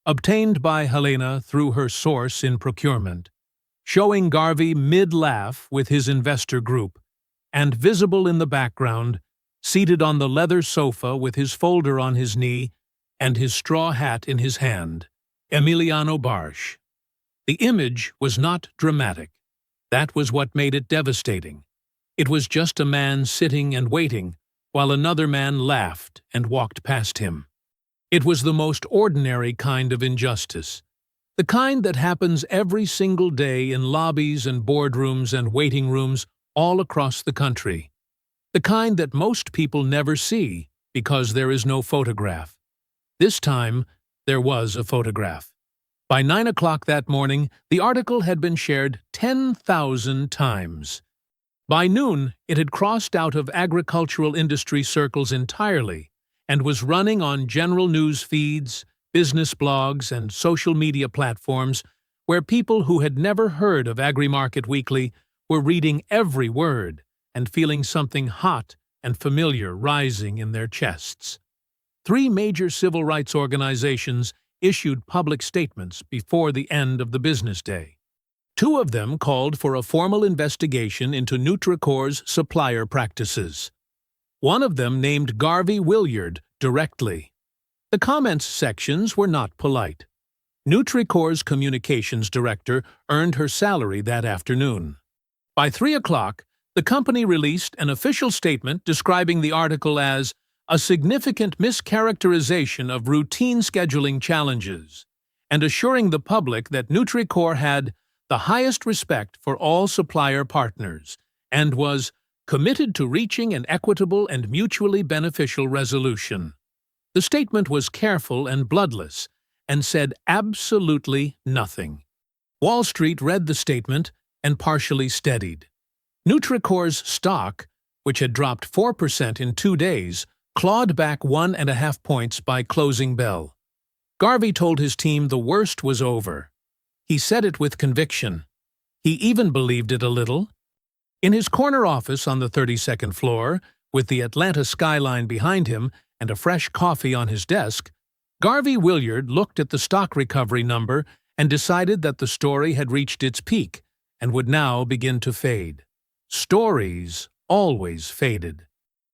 obtained by Helena through her source in procurement, showing Garvey mid-laugh with his investor group, and visible in the background, seated on the leather sofa with his folder on his knee and his straw hat in his hand, Emiliano Barsh. The image was not dramatic. That was what made it devastating. It was just a man sitting and waiting, while another man laughed and walked past him. It was the most ordinary kind of injustice, the kind that happens every single day in lobbies and boardrooms and waiting rooms all across the country. The kind that most people never see because there is no photograph. This time, there was a photograph. By 9 o'clock that morning, the article had been shared 10,000 times. By noon, it had crossed out of agricultural industry circles entirely and was running on general news feeds, business blogs, and social media platforms where people who had never heard of Agri-Market Weekly were reading every word and feeling something hot and familiar rising in their chests. 3 major civil rights organizations issued public statements before the end of the business day. 2 of them called for a formal investigation into Nutricor's supplier practices. One of them named Garvey Williard directly. The comments sections were not polite. Nutricor's communications director earned her salary that afternoon. By 3 o'clock, the company released an official statement describing the article as a significant mischaracterization of routine scheduling challenges and assuring the public that Nutricor had the highest respect for all supplier partners and was committed to reaching an equitable and mutually beneficial resolution. The statement was careful and bloodless and said absolutely nothing. Wall Street read the statement and partially steadied. Nutricor's stock, which had dropped 4% in 2 days, clawed back 1.5 points by closing bell. Garvey told his team the worst was over. He said it with conviction. He even believed it a little. In his corner office on the 32nd floor, with the Atlanta skyline behind him and a fresh coffee on his desk, Garvey Williard looked at the stock recovery number and decided that the story had reached its peak and would now begin to fade. Stories always faded.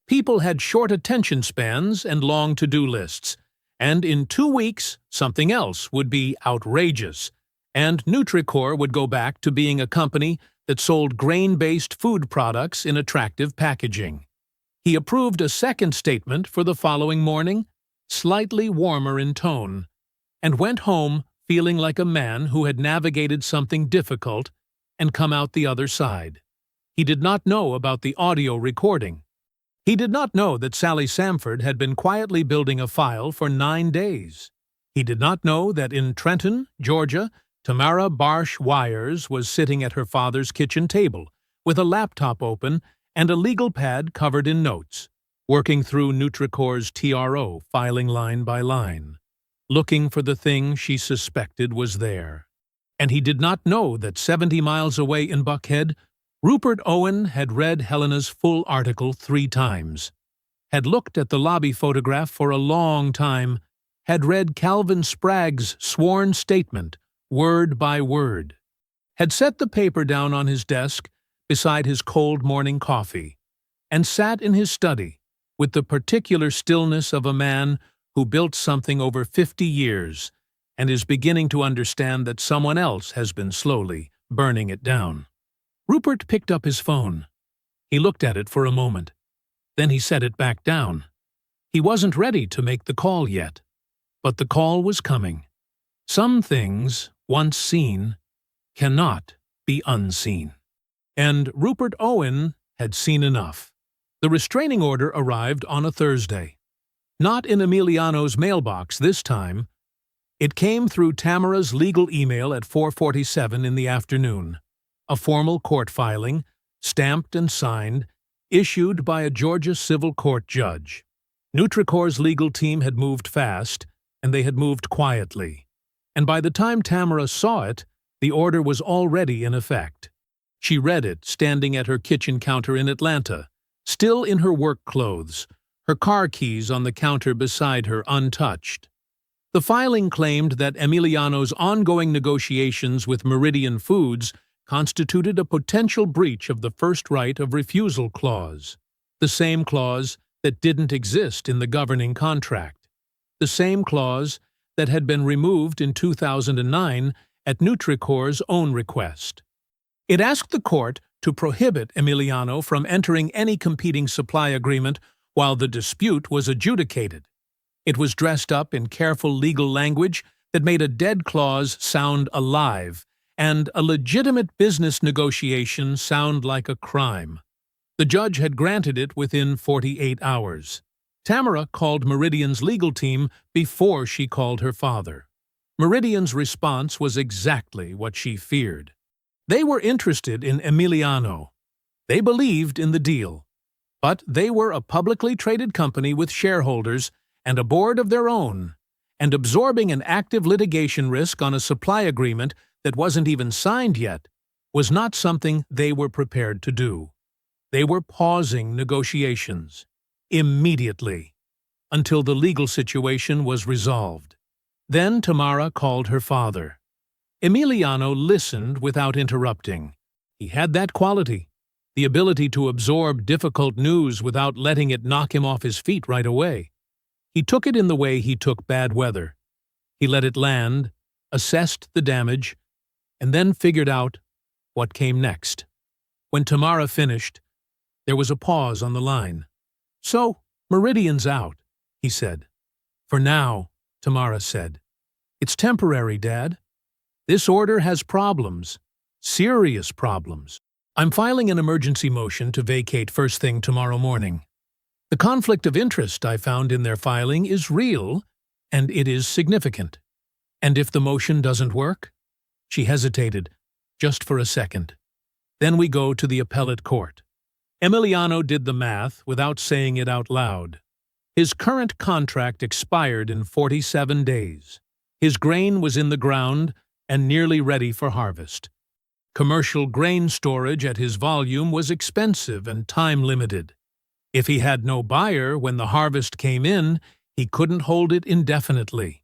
People had short attention spans and long to-do lists, and in 2 weeks, something else would be outrageous, and Nutricor would go back to being a company that sold grain-based food products in attractive packaging. He approved a second statement for the following morning, slightly warmer in tone, and went home feeling like a man who had navigated something difficult and come out the other side. He did not know about the audio recording. He did not know that Sally Samford had been quietly building a file for 9 days. He did not know that in Trenton, Georgia, Tamara Barsh Wires was sitting at her father's kitchen table with a laptop open and a legal pad covered in notes, working through Nutricor's TRO, filing line by line, looking for the thing she suspected was there. And he did not know that 70 miles away in Buckhead, Rupert Owen had read Helena's full article 3 times, had looked at the lobby photograph for a long time, had read Calvin Sprague's sworn statement, word by word, had set the paper down on his desk beside his cold morning coffee, and sat in his study with the particular stillness of a man who built something over 50 years and is beginning to understand that someone else has been slowly burning it down. Rupert picked up his phone. He looked at it for a moment. Then he set it back down. He wasn't ready to make the call yet. But the call was coming. Some things, once seen, cannot be unseen. And Rupert Owen had seen enough. The restraining order arrived on a Thursday. Not in Emiliano's mailbox this time. It came through Tamara's legal email at 4:47 in the afternoon. A formal court filing, stamped and signed, issued by a Georgia civil court judge. Nutricor's legal team had moved fast, and they had moved quietly. And by the time Tamara saw it, the order was already in effect. She read it standing at her kitchen counter in Atlanta, still in her work clothes, her car keys on the counter beside her untouched. The filing claimed that Emiliano's ongoing negotiations with Meridian Foods constituted a potential breach of the first right of refusal clause, the same clause that didn't exist in the governing contract, the same clause that had been removed in 2009 at Nutricor's own request. It asked the court to prohibit Emiliano from entering any competing supply agreement while the dispute was adjudicated. It was dressed up in careful legal language that made a dead clause sound alive and a legitimate business negotiation sound like a crime. The judge had granted it within 48 hours. Tamara called Meridian's legal team before she called her father. Meridian's response was exactly what she feared. They were interested in Emiliano. They believed in the deal. But they were a publicly traded company with shareholders and a board of their own, and absorbing an active litigation risk on a supply agreement that wasn't even signed yet was not something they were prepared to do. They were pausing negotiations immediately until the legal situation was resolved. Then Tamara called her father. Emiliano listened without interrupting. He had that quality, the ability to absorb difficult news without letting it knock him off his feet right away. He took it in the way he took bad weather. He let it land, assessed the damage, and then figured out what came next. When Tamara finished, there was a pause on the line. "So, Meridian's out," he said. "For now," Tamara said. "It's temporary, Dad. This order has problems, serious problems. I'm filing an emergency motion to vacate first thing tomorrow morning. The conflict of interest I found in their filing is real, and it is significant. And if the motion doesn't work?" She hesitated, just for a second. "Then we go to the appellate court." Emiliano did the math without saying it out loud. His current contract expired in 47 days. His grain was in the ground and nearly ready for harvest. Commercial grain storage at his volume was expensive and time-limited. If he had no buyer when the harvest came in, he couldn't hold it indefinitely.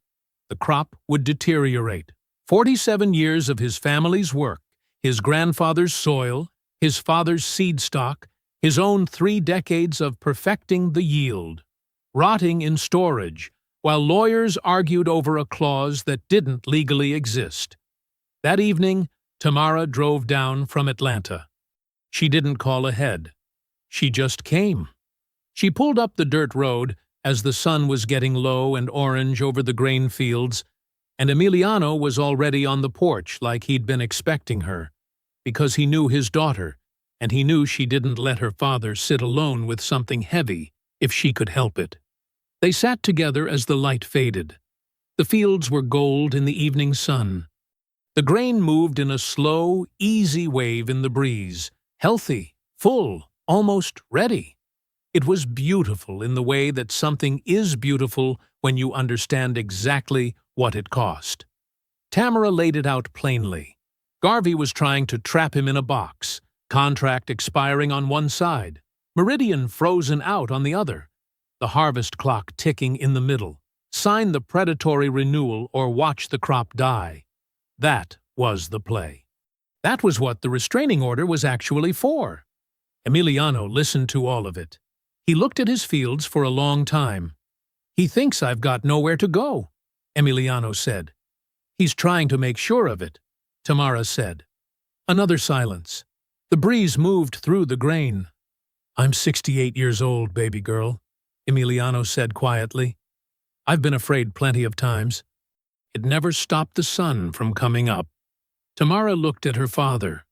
The crop would deteriorate. 47 years of his family's work, his grandfather's soil, his father's seed stock, his own 3 decades of perfecting the yield, rotting in storage, while lawyers argued over a clause that didn't legally exist. That evening, Tamara drove down from Atlanta. She didn't call ahead. She just came. She pulled up the dirt road as the sun was getting low and orange over the grain fields, and Emiliano was already on the porch like he'd been expecting her, because he knew his daughter, and he knew she didn't let her father sit alone with something heavy if she could help it. They sat together as the light faded. The fields were gold in the evening sun. The grain moved in a slow, easy wave in the breeze, healthy, full, almost ready. It was beautiful in the way that something is beautiful when you understand exactly what it cost. Tamara laid it out plainly. Garvey was trying to trap him in a box, contract expiring on one side, Meridian frozen out on the other, the harvest clock ticking in the middle. Sign the predatory renewal or watch the crop die. That was the play. That was what the restraining order was actually for. Emiliano listened to all of it. He looked at his fields for a long time. "He thinks I've got nowhere to go," Emiliano said. He's trying to make sure of it, Tamara said. Another silence. The breeze moved through the grain. I'm 68 years old, baby girl, Emiliano said quietly. I've been afraid plenty of times. It never stopped the sun from coming up. Tamara looked at her father,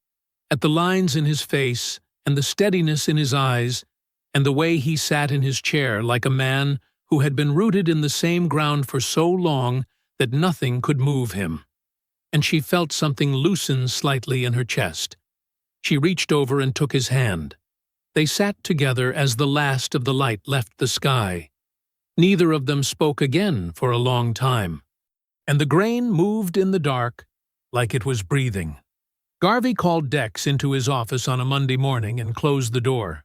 at the lines in his face and the steadiness in his eyes, and the way he sat in his chair like a man who had been rooted in the same ground for so long that nothing could move him. And she felt something loosen slightly in her chest. She reached over and took his hand. They sat together as the last of the light left the sky. Neither of them spoke again for a long time, and the grain moved in the dark like it was breathing. Garvey called Dex into his office on a Monday morning and closed the door.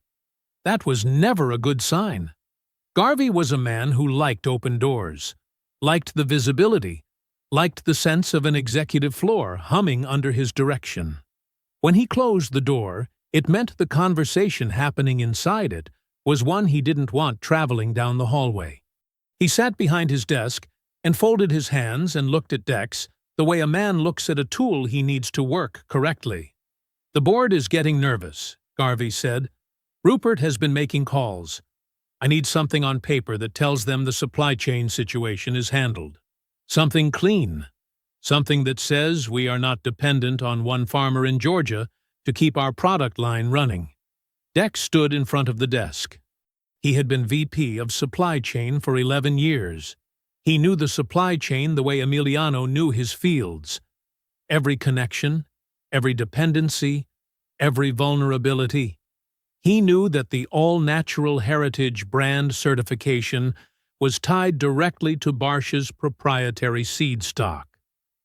That was never a good sign. Garvey was a man who liked open doors, liked the visibility, liked the sense of an executive floor humming under his direction. When he closed the door, it meant the conversation happening inside it was one he didn't want traveling down the hallway. He sat behind his desk and folded his hands and looked at Dex the way a man looks at a tool he needs to work correctly. The board is getting nervous, Garvey said. Rupert has been making calls. I need something on paper that tells them the supply chain situation is handled. Something clean. Something that says we are not dependent on one farmer in Georgia to keep our product line running. Dex stood in front of the desk. He had been VP of supply chain for 11 years. He knew the supply chain the way Emiliano knew his fields. Every connection, every dependency, every vulnerability. He knew that the all-natural heritage brand certification was tied directly to Barsh's proprietary seed stock.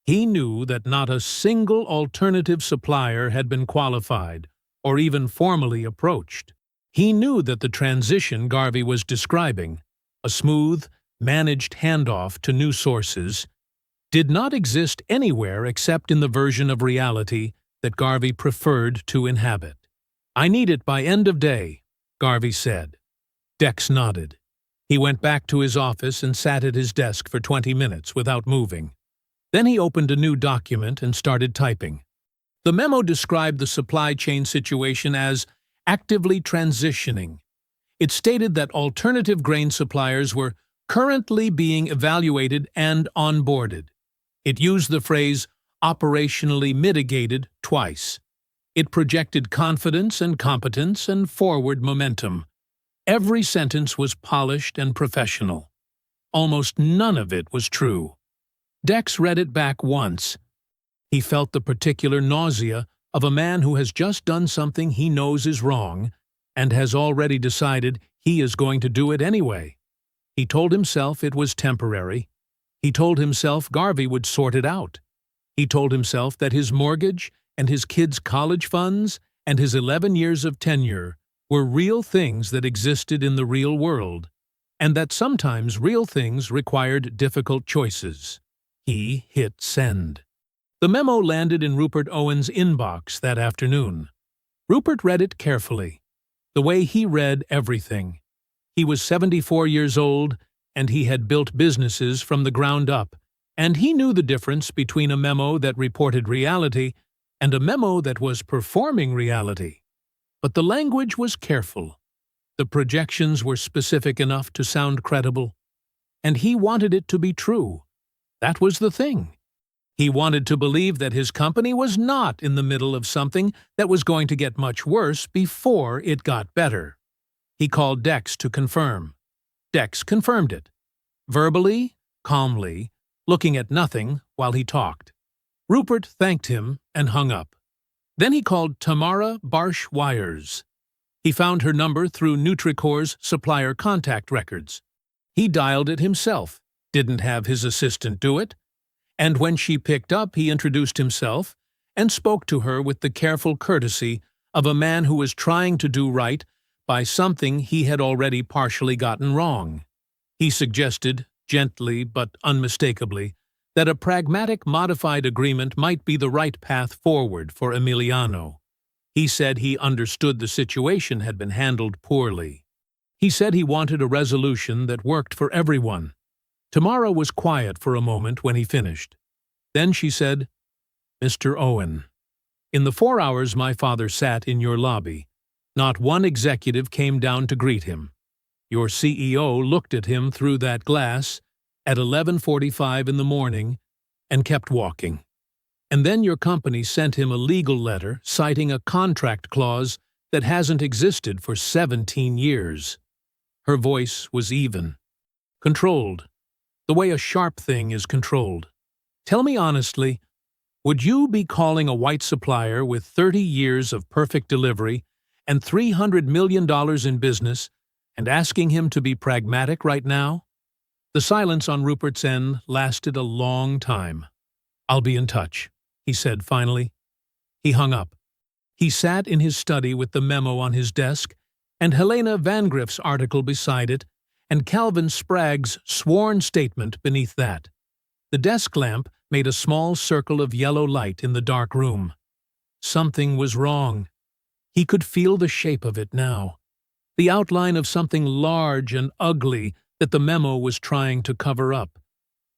He knew that not a single alternative supplier had been qualified or even formally approached. He knew that the transition Garvey was describing, a smooth, managed handoff to new sources, did not exist anywhere except in the version of reality that Garvey preferred to inhabit. I need it by end of day, Garvey said. Dex nodded. He went back to his office and sat at his desk for 20 minutes without moving. Then he opened a new document and started typing. The memo described the supply chain situation as actively transitioning. It stated that alternative grain suppliers were currently being evaluated and onboarded. It used the phrase operationally mitigated twice. It projected confidence and competence and forward momentum. Every sentence was polished and professional. Almost none of it was true. Dex read it back once. He felt the particular nausea of a man who has just done something he knows is wrong and has already decided he is going to do it anyway. He told himself it was temporary. He told himself Garvey would sort it out. He told himself that his mortgage and his kids' college funds and his 11 years of tenure were real things that existed in the real world, and that sometimes real things required difficult choices. He hit send. The memo landed in Rupert Owen's inbox that afternoon. Rupert read it carefully, the way he read everything. He was 74 years old, and he had built businesses from the ground up, and he knew the difference between a memo that reported reality and a memo that was performing reality. But the language was careful. The projections were specific enough to sound credible, and he wanted it to be true. That was the thing. He wanted to believe that his company was not in the middle of something that was going to get much worse before it got better. He called Dex to confirm. Dex confirmed it. Verbally, calmly, looking at nothing while he talked. Rupert thanked him and hung up. Then he called Tamara Barsh Wires. He found her number through Nutricor's supplier contact records. He dialed it himself, didn't have his assistant do it, and when she picked up he introduced himself and spoke to her with the careful courtesy of a man who was trying to do right by something he had already partially gotten wrong. He suggested, gently but unmistakably, that a pragmatic modified agreement might be the right path forward for Emiliano. He said he understood the situation had been handled poorly. He said he wanted a resolution that worked for everyone. Tamara was quiet for a moment when he finished. Then she said, "Mr. Owen, in the 4 hours my father sat in your lobby, not one executive came down to greet him. Your CEO looked at him through that glass at 11:45 in the morning and kept walking. And then your company sent him a legal letter citing a contract clause that hasn't existed for 17 years. Her voice was even, controlled, the way a sharp thing is controlled. Tell me honestly, would you be calling a white supplier with 30 years of perfect delivery and $300 million in business and asking him to be pragmatic right now?" The silence on Rupert's end lasted a long time. "I'll be in touch," he said finally. He hung up. He sat in his study with the memo on his desk, and Helena Van Griff's article beside it, and Calvin Sprague's sworn statement beneath that. The desk lamp made a small circle of yellow light in the dark room. Something was wrong. He could feel the shape of it now, the outline of something large and ugly that the memo was trying to cover up.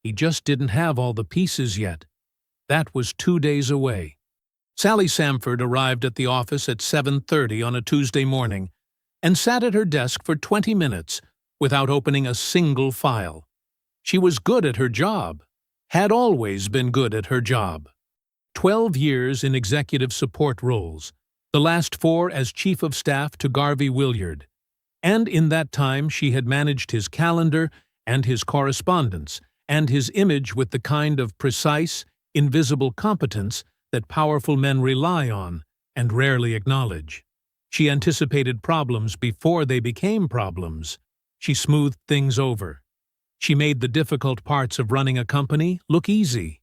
He just didn't have all the pieces yet. That was 2 days away. Sally Samford arrived at the office at 7:30 on a Tuesday morning and sat at her desk for 20 minutes without opening a single file. She was good at her job, had always been good at her job. 12 years in executive support roles, the last 4 as chief of staff to Garvey Williard. And in that time she had managed his calendar and his correspondence and his image with the kind of precise, invisible competence that powerful men rely on and rarely acknowledge. She anticipated problems before they became problems. She smoothed things over. She made the difficult parts of running a company look easy.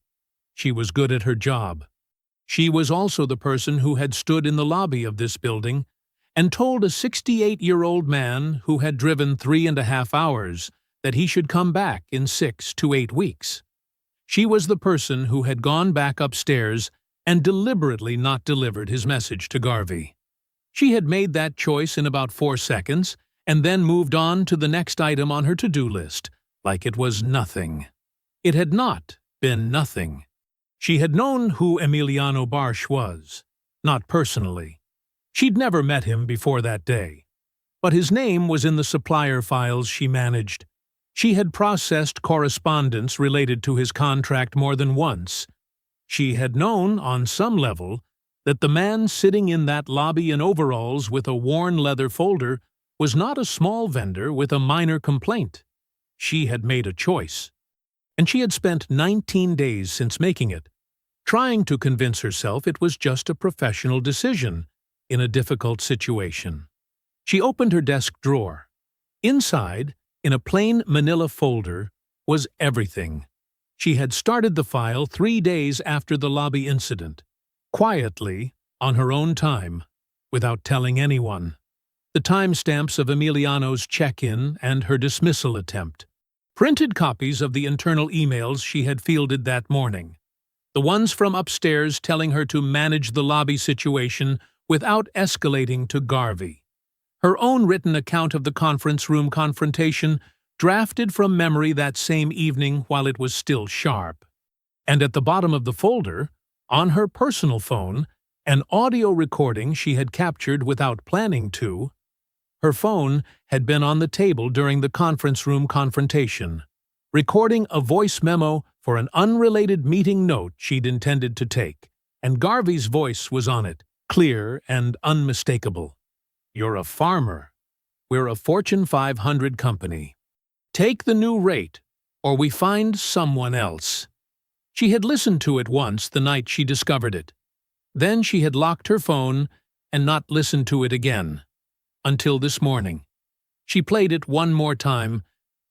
She was good at her job. She was also the person who had stood in the lobby of this building and told a 68-year-old man who had driven 3.5 hours that he should come back in 6 to 8 weeks. She was the person who had gone back upstairs and deliberately not delivered his message to Garvey. She had made that choice in about 4 seconds and then moved on to the next item on her to-do list, like it was nothing. It had not been nothing. She had known who Emiliano Barsh was, not personally. She'd never met him before that day. But his name was in the supplier files she managed. She had processed correspondence related to his contract more than once. She had known, on some level, that the man sitting in that lobby in overalls with a worn leather folder was not a small vendor with a minor complaint. She had made a choice. And she had spent 19 days since making it, trying to convince herself it was just a professional decision in a difficult situation. She opened her desk drawer. Inside, in a plain manila folder, was everything. She had started the file 3 days after the lobby incident, quietly, on her own time, without telling anyone. The timestamps of Emiliano's check-in and her dismissal attempt. Printed copies of the internal emails she had fielded that morning. The ones from upstairs telling her to manage the lobby situation without escalating to Garvey. Her own written account of the conference room confrontation, drafted from memory that same evening while it was still sharp. And at the bottom of the folder, on her personal phone, an audio recording she had captured without planning to. Her phone had been on the table during the conference room confrontation, recording a voice memo for an unrelated meeting note she'd intended to take, and Garvey's voice was on it, clear and unmistakable. "You're a farmer. We're a Fortune 500 company. Take the new rate, or we find someone else." She had listened to it once the night she discovered it. Then she had locked her phone and not listened to it again. Until this morning. She played it one more time,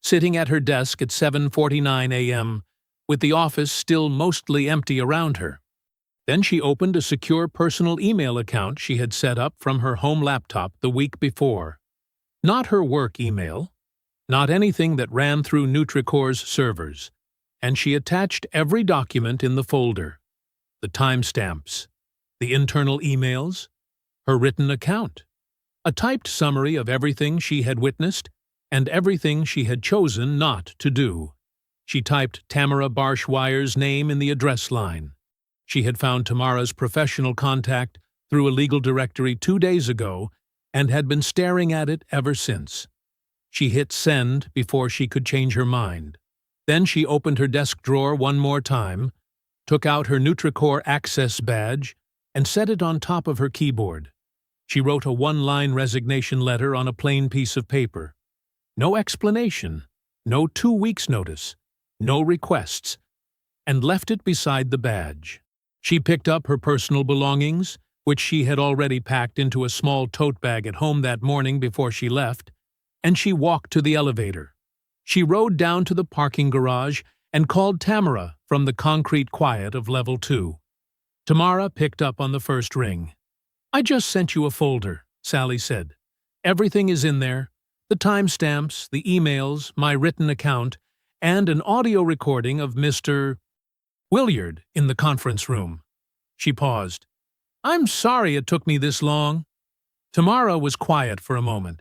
sitting at her desk at 7:49 a.m., with the office still mostly empty around her. Then she opened a secure personal email account she had set up from her home laptop the week before. Not her work email, not anything that ran through Nutricor's servers, and she attached every document in the folder. The timestamps, the internal emails, her written account, a typed summary of everything she had witnessed and everything she had chosen not to do. She typed Tamara Barshwire's name in the address line. She had found Tamara's professional contact through a legal directory 2 days ago and had been staring at it ever since. She hit send before she could change her mind. Then she opened her desk drawer one more time, took out her NutriCore Access badge, and set it on top of her keyboard. She wrote a one-line resignation letter on a plain piece of paper. No explanation, no 2 weeks' notice, no requests, and left it beside the badge. She picked up her personal belongings, which she had already packed into a small tote bag at home that morning before she left, and she walked to the elevator. She rode down to the parking garage and called Tamara from the concrete quiet of level 2. Tamara picked up on the first ring. "I just sent you a folder," Sally said. "Everything is in there. The timestamps, the emails, my written account, and an audio recording of Mr. Williard in the conference room." She paused. "I'm sorry it took me this long." Tamara was quiet for a moment.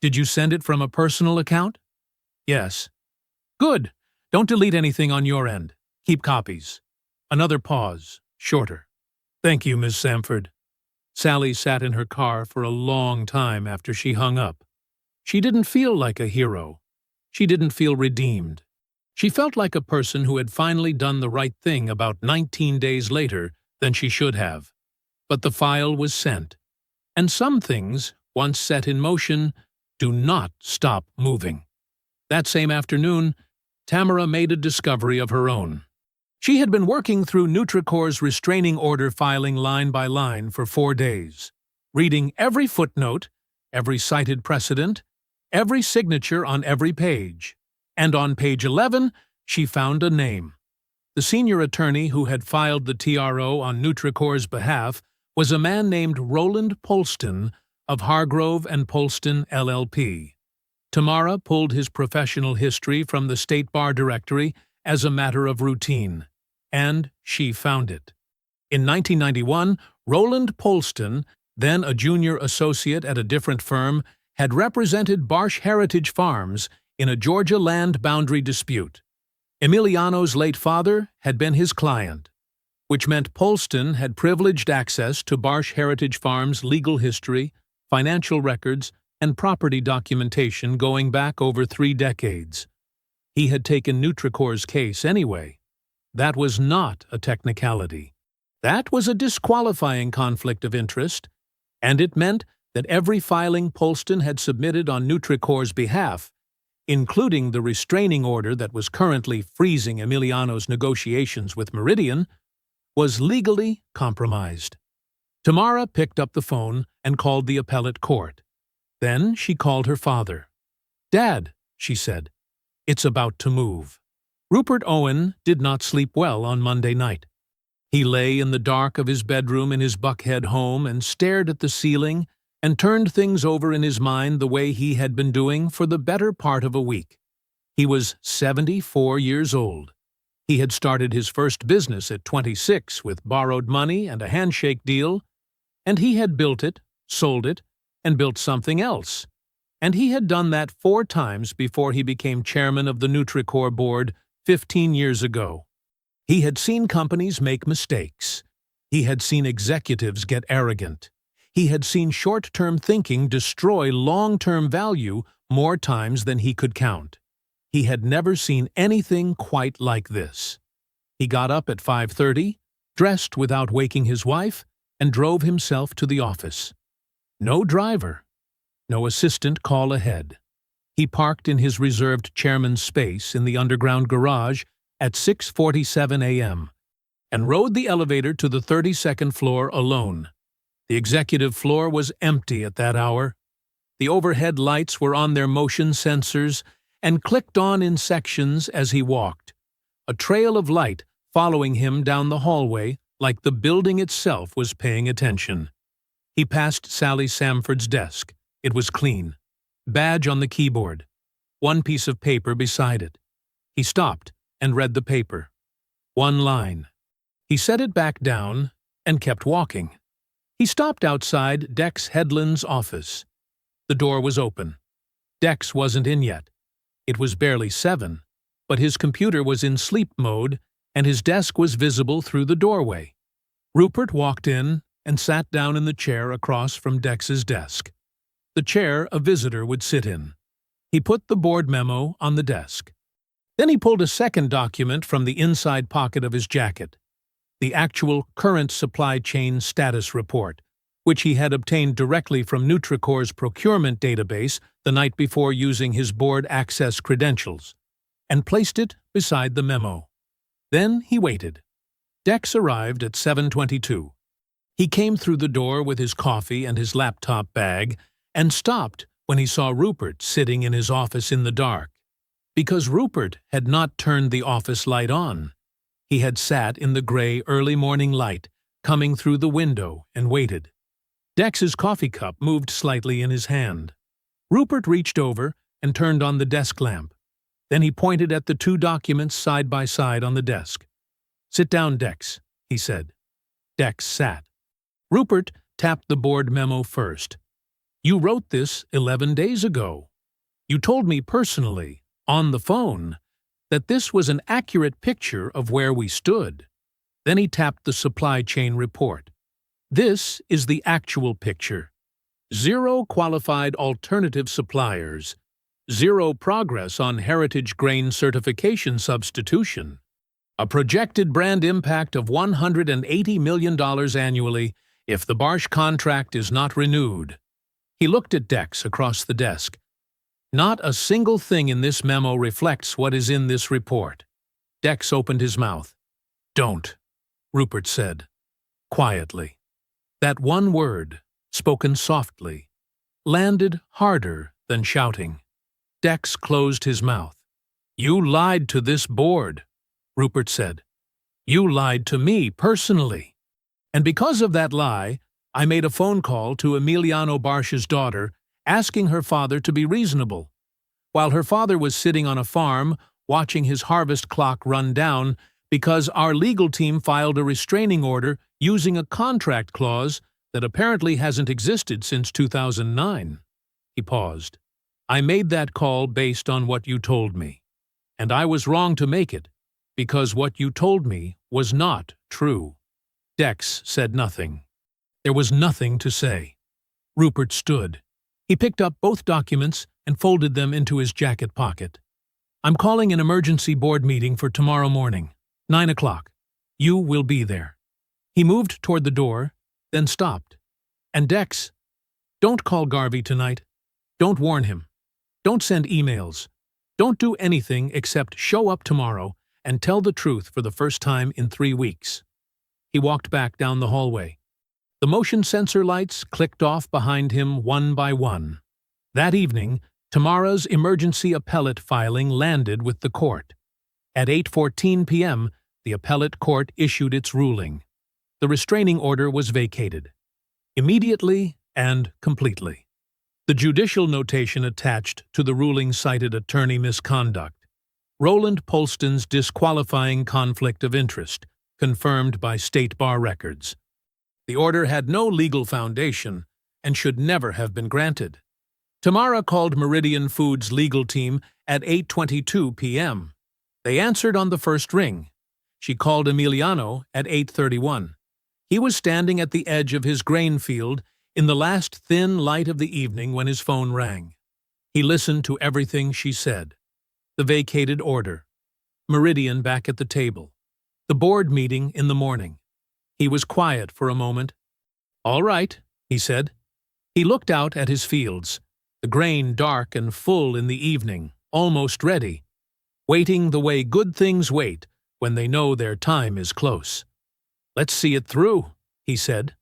"Did you send it from a personal account?" "Yes." "Good. Don't delete anything on your end. Keep copies." Another pause, shorter. "Thank you, Miss Samford." Sally sat in her car for a long time after she hung up. She didn't feel like a hero. She didn't feel redeemed. She felt like a person who had finally done the right thing about 19 days later than she should have. But the file was sent. And some things, once set in motion, do not stop moving. That same afternoon, Tamara made a discovery of her own. She had been working through NutriCore's restraining order filing line by line for 4 days, reading every footnote, every cited precedent, every signature on every page. And on page 11, she found a name. The senior attorney who had filed the TRO on NutriCore's behalf was a man named Roland Polston of Hargrove and Polston, LLP. Tamara pulled his professional history from the State Bar Directory as a matter of routine, and she found it. In 1991, Roland Polston, then a junior associate at a different firm, had represented Barsh Heritage Farms in a Georgia land boundary dispute. Emiliano's late father had been his client, which meant Polston had privileged access to Barsh Heritage Farms' legal history, financial records, and property documentation going back over 3 decades. He had taken NutriCore's case anyway. That was not a technicality. That was a disqualifying conflict of interest, and it meant that every filing Polston had submitted on NutriCore's behalf, including the restraining order that was currently freezing Emiliano's negotiations with Meridian, was legally compromised. Tamara picked up the phone and called the appellate court. Then she called her father. "Dad," she said, "it's about to move." Rupert Owen did not sleep well on Monday night. He lay in the dark of his bedroom in his Buckhead home and stared at the ceiling and turned things over in his mind the way he had been doing for the better part of a week. He was 74 years old. He had started his first business at 26 with borrowed money and a handshake deal, and he had built it, sold it, and built something else. And he had done that 4 times before he became chairman of the NutriCore board 15 years ago. He had seen companies make mistakes. He had seen executives get arrogant. He had seen short-term thinking destroy long-term value more times than he could count. He had never seen anything quite like this. He got up at 5:30, dressed without waking his wife, and drove himself to the office. No driver. No assistant call ahead. He parked in his reserved chairman's space in the underground garage at 6:47 a.m. and rode the elevator to the 32nd floor alone. The executive floor was empty at that hour. The overhead lights were on their motion sensors and clicked on in sections as he walked, a trail of light following him down the hallway like the building itself was paying attention. He passed Sally Samford's desk. It was clean. Badge on the keyboard. One piece of paper beside it. He stopped and read the paper. One line. He set it back down and kept walking. He stopped outside Dex Headland's office. The door was open. Dex wasn't in yet. It was barely 7, but his computer was in sleep mode and his desk was visible through the doorway. Rupert walked in and sat down in the chair across from Dex's desk. The chair a visitor would sit in. He put the board memo on the desk. Then he pulled a second document from the inside pocket of his jacket, the actual current supply chain status report, which he had obtained directly from Nutricor's procurement database the night before using his board access credentials, and placed it beside the memo. Then he waited. Dex arrived at 7:22. He came through the door with his coffee and his laptop bag and stopped when he saw Rupert sitting in his office in the dark. Because Rupert had not turned the office light on. He had sat in the gray early morning light coming through the window and waited. Dex's coffee cup moved slightly in his hand. Rupert reached over and turned on the desk lamp. Then he pointed at the two documents side by side on the desk. "Sit down, Dex," he said. Dex sat. Rupert tapped the board memo first. "You wrote this 11 days ago. You told me personally, on the phone, that this was an accurate picture of where we stood." Then he tapped the supply chain report. "This is the actual picture. 0 qualified alternative suppliers. 0 progress on heritage grain certification substitution. A projected brand impact of $180 million annually if the Barsh contract is not renewed." He looked at Dex across the desk. "Not a single thing in this memo reflects what is in this report." Dex opened his mouth. "Don't," Rupert said, quietly. That one word, spoken softly, landed harder than shouting. Dex closed his mouth. "You lied to this board," Rupert said. "You lied to me personally. And because of that lie, I made a phone call to Emiliano Barsh's daughter, asking her father to be reasonable. While her father was sitting on a farm, watching his harvest clock run down, because our legal team filed a restraining order using a contract clause that apparently hasn't existed since 2009. He paused. "I made that call based on what you told me. And I was wrong to make it, because what you told me was not true." Dex said nothing. There was nothing to say. Rupert stood. He picked up both documents and folded them into his jacket pocket. "I'm calling an emergency board meeting for tomorrow morning, 9 o'clock. You will be there." He moved toward the door, then stopped. "And Dex, don't call Garvey tonight. Don't warn him. Don't send emails. Don't do anything except show up tomorrow and tell the truth for the first time in 3 weeks." He walked back down the hallway. The motion sensor lights clicked off behind him one by one. That evening, Tamara's emergency appellate filing landed with the court. At 8:14 p.m., the appellate court issued its ruling. The restraining order was vacated. Immediately and completely. The judicial notation attached to the ruling cited attorney misconduct. Roland Polston's disqualifying conflict of interest, confirmed by state bar records. The order had no legal foundation and should never have been granted. Tamara called Meridian Foods' legal team at 8:22 p.m. They answered on the first ring. She called Emiliano at 8:31. He was standing at the edge of his grain field in the last thin light of the evening when his phone rang. He listened to everything she said. The vacated order. Meridian back at the table. The board meeting in the morning. He was quiet for a moment. "All right," he said. He looked out at his fields, the grain dark and full in the evening, almost ready, waiting the way good things wait when they know their time is close. "Let's see it through," he said.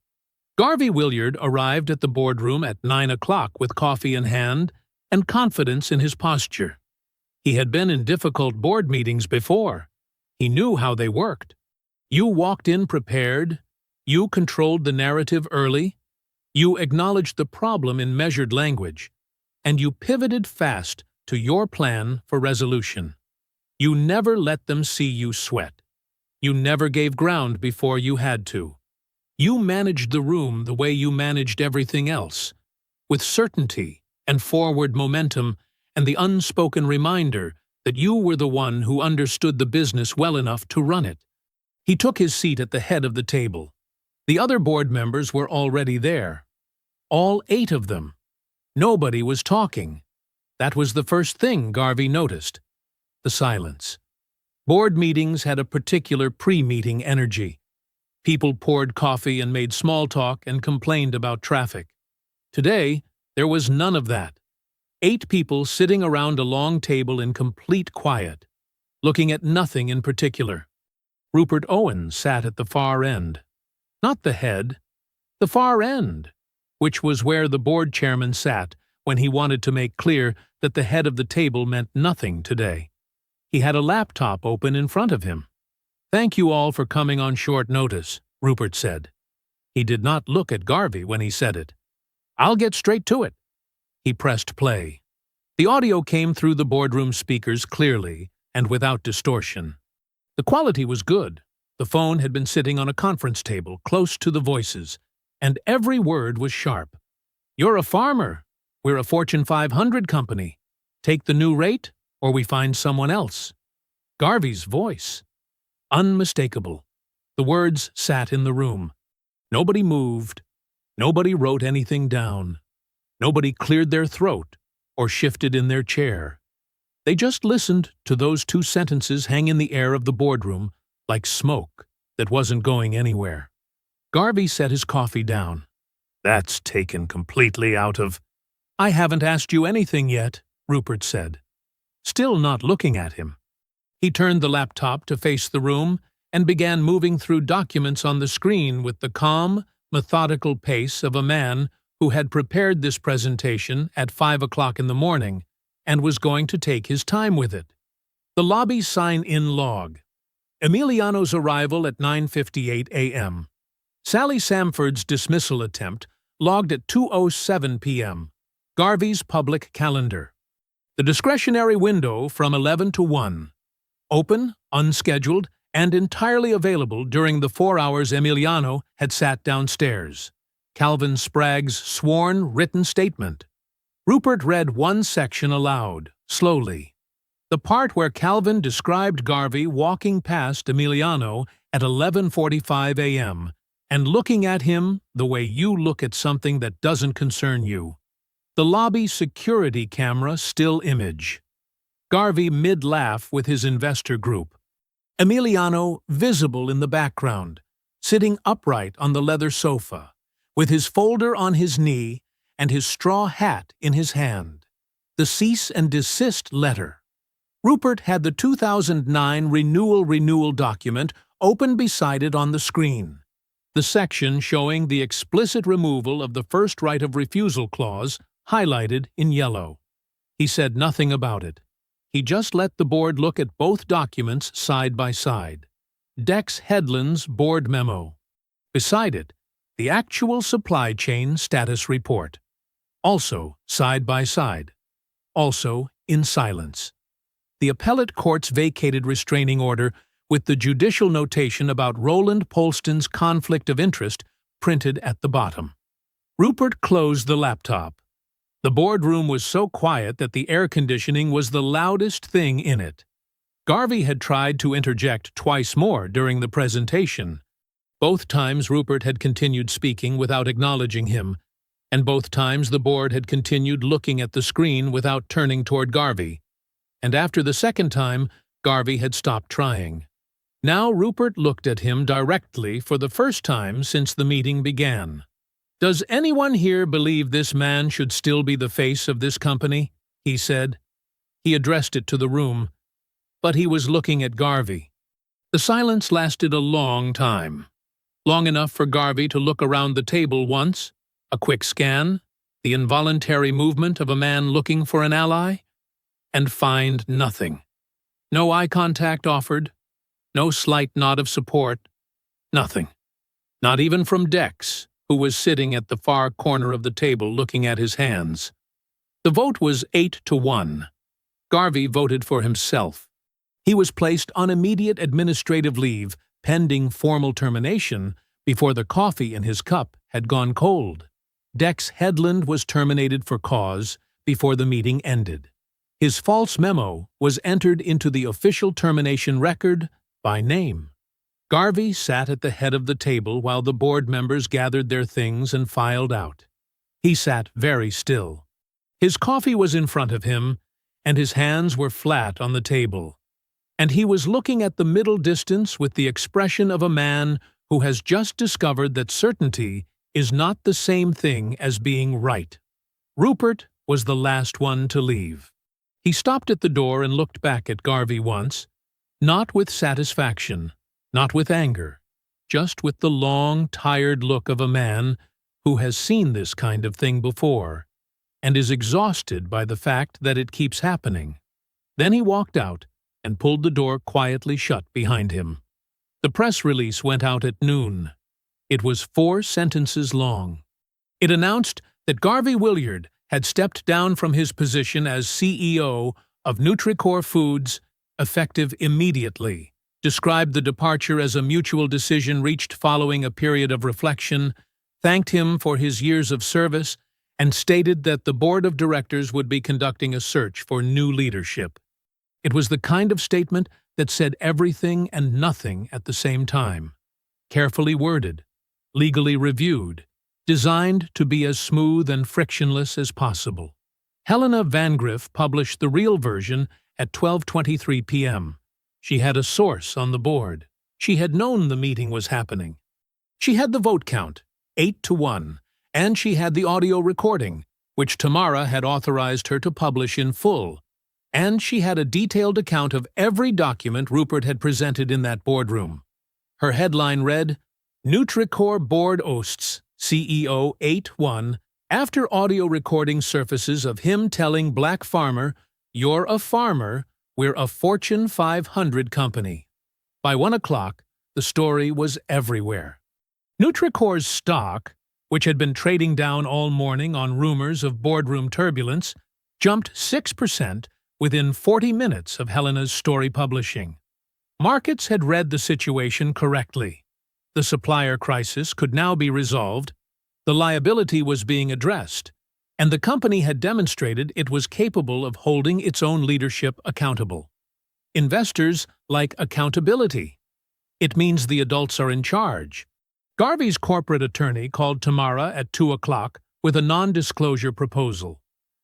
Garvey Williard arrived at the boardroom at 9 o'clock with coffee in hand and confidence in his posture. He had been in difficult board meetings before. He knew how they worked. You walked in prepared, you controlled the narrative early, you acknowledged the problem in measured language, and you pivoted fast to your plan for resolution. You never let them see you sweat. You never gave ground before you had to. You managed the room the way you managed everything else, with certainty and forward momentum and the unspoken reminder that you were the one who understood the business well enough to run it. He took his seat at the head of the table. The other board members were already there. All 8 of them. Nobody was talking. That was the first thing Garvey noticed. The silence. Board meetings had a particular pre-meeting energy. People poured coffee and made small talk and complained about traffic. Today, there was none of that. 8 people sitting around a long table in complete quiet, looking at nothing in particular. Rupert Owen sat at the far end. Not the head, the far end, which was where the board chairman sat when he wanted to make clear that the head of the table meant nothing today. He had a laptop open in front of him. "Thank you all for coming on short notice," Rupert said. He did not look at Garvey when he said it. "I'll get straight to it." He pressed play. The audio came through the boardroom speakers clearly and without distortion. The quality was good. The phone had been sitting on a conference table close to the voices, and every word was sharp. "You're a farmer. We're a Fortune 500 company. Take the new rate, or we find someone else." Garvey's voice. Unmistakable. The words sat in the room. Nobody moved. Nobody wrote anything down. Nobody cleared their throat or shifted in their chair. They just listened to those 2 sentences hang in the air of the boardroom like smoke that wasn't going anywhere. Garvey set his coffee down. "That's taken completely out of—" "I haven't asked you anything yet," Rupert said, still not looking at him. He turned the laptop to face the room and began moving through documents on the screen with the calm, methodical pace of a man who had prepared this presentation at 5 o'clock in the morning and was going to take his time with it. The lobby sign-in log. Emiliano's arrival at 9:58 a.m. Sally Samford's dismissal attempt logged at 2:07 p.m. Garvey's public calendar. The discretionary window from 11 to 1. Open, unscheduled, and entirely available during the 4 hours Emiliano had sat downstairs. Calvin Sprague's sworn written statement. Rupert read one section aloud, slowly. The part where Calvin described Garvey walking past Emiliano at 11:45 a.m. and looking at him the way you look at something that doesn't concern you. The lobby security camera still image. Garvey mid-laugh with his investor group. Emiliano visible in the background, sitting upright on the leather sofa, with his folder on his knee and his straw hat in his hand. The cease and desist letter. Rupert had the 2009 renewal document open beside it on the screen. The section showing the explicit removal of the first right of refusal clause highlighted in yellow. He said nothing about it. He just let the board look at both documents side by side. Dex Headland's board memo. Beside it, the actual supply chain status report. Also side by side. Also in silence. The appellate court's vacated restraining order with the judicial notation about Roland Polston's conflict of interest printed at the bottom. Rupert closed the laptop. The boardroom was so quiet that the air conditioning was the loudest thing in it. Garvey had tried to interject twice more during the presentation. Both times Rupert had continued speaking without acknowledging him, and both times the board had continued looking at the screen without turning toward Garvey. And after the second time, Garvey had stopped trying. Now Rupert looked at him directly for the first time since the meeting began. "Does anyone here believe this man should still be the face of this company?" he said. He addressed it to the room, but he was looking at Garvey. The silence lasted a long time. Long enough for Garvey to look around the table once, a quick scan, the involuntary movement of a man looking for an ally, and find nothing. No eye contact offered, no slight nod of support, nothing. Not even from Dex, who was sitting at the far corner of the table looking at his hands. The vote was 8-1. Garvey voted for himself. He was placed on immediate administrative leave, pending formal termination, before the coffee in his cup had gone cold. Dex Headland was terminated for cause before the meeting ended. His false memo was entered into the official termination record by name. Garvey sat at the head of the table while the board members gathered their things and filed out. He sat very still. His coffee was in front of him, and his hands were flat on the table. And he was looking at the middle distance with the expression of a man who has just discovered that certainty is not the same thing as being right. Rupert was the last one to leave. He stopped at the door and looked back at Garvey once, not with satisfaction, not with anger, just with the long, tired look of a man who has seen this kind of thing before and is exhausted by the fact that it keeps happening. Then he walked out and pulled the door quietly shut behind him. The press release went out at noon. It was 4 sentences long. It announced that Garvey Williard had stepped down from his position as CEO of Nutricor Foods, effective immediately, described the departure as a mutual decision reached following a period of reflection, thanked him for his years of service, and stated that the board of directors would be conducting a search for new leadership. It was the kind of statement that said everything and nothing at the same time. Carefully worded, legally reviewed, designed to be as smooth and frictionless as possible. Helena Van Griff published the real version at 12:23 p.m. She had a source on the board. She had known the meeting was happening. She had the vote count, 8-1, and she had the audio recording, which Tamara had authorized her to publish in full. And she had a detailed account of every document Rupert had presented in that boardroom. Her headline read, Nutricor Board Osts, CEO 8-1, after audio recording surfaces of him telling Black Farmer, "You're a farmer, we're a Fortune 500 company." By 1 o'clock, the story was everywhere. Nutricor's stock, which had been trading down all morning on rumors of boardroom turbulence, jumped 6% within 40 minutes of Helena's story publishing. Markets had read the situation correctly. The supplier crisis could now be resolved, the liability was being addressed, and the company had demonstrated it was capable of holding its own leadership accountable. Investors like accountability. It means the adults are in charge. Garvey's corporate attorney called Tamara at 2 o'clock with a non-disclosure proposal,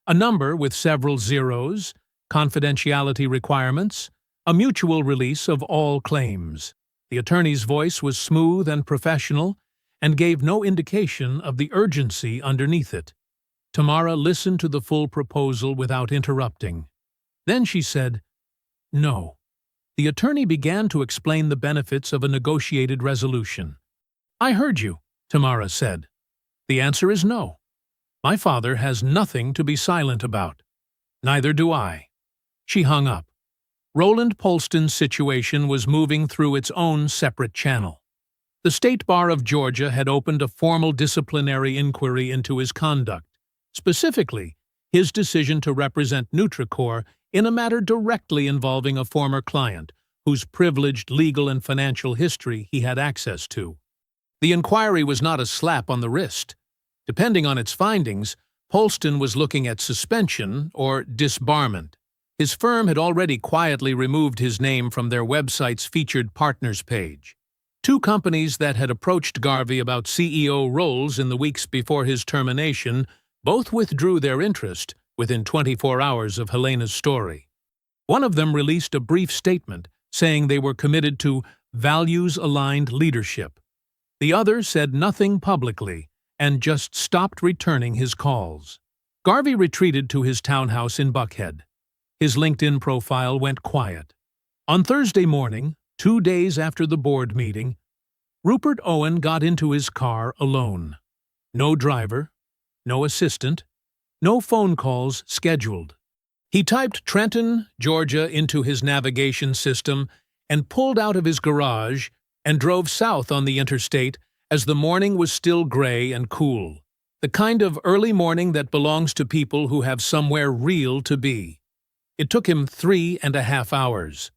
a number with several zeros, confidentiality requirements, a mutual release of all claims. The attorney's voice was smooth and professional and gave no indication of the urgency underneath it. Tamara listened to the full proposal without interrupting. Then she said, "No." The attorney began to explain the benefits of a negotiated resolution. "I heard you," Tamara said. "The answer is no. My father has nothing to be silent about. Neither do I." She hung up. Roland Polston's situation was moving through its own separate channel. The State Bar of Georgia had opened a formal disciplinary inquiry into his conduct, specifically his decision to represent Nutricor in a matter directly involving a former client whose privileged legal and financial history he had access to. The inquiry was not a slap on the wrist. Depending on its findings, Polston was looking at suspension or disbarment. His firm had already quietly removed his name from their website's featured partners page. 2 companies that had approached Garvey about CEO roles in the weeks before his termination both withdrew their interest within 24 hours of Helena's story. One of them released a brief statement saying they were committed to values-aligned leadership. The other said nothing publicly and just stopped returning his calls. Garvey retreated to his townhouse in Buckhead. His LinkedIn profile went quiet. On Thursday morning, 2 days after the board meeting, Rupert Owen got into his car alone. No driver, no assistant, no phone calls scheduled. He typed Trenton, Georgia into his navigation system and pulled out of his garage and drove south on the interstate as the morning was still gray and cool, the kind of early morning that belongs to people who have somewhere real to be. It took him 3.5 hours.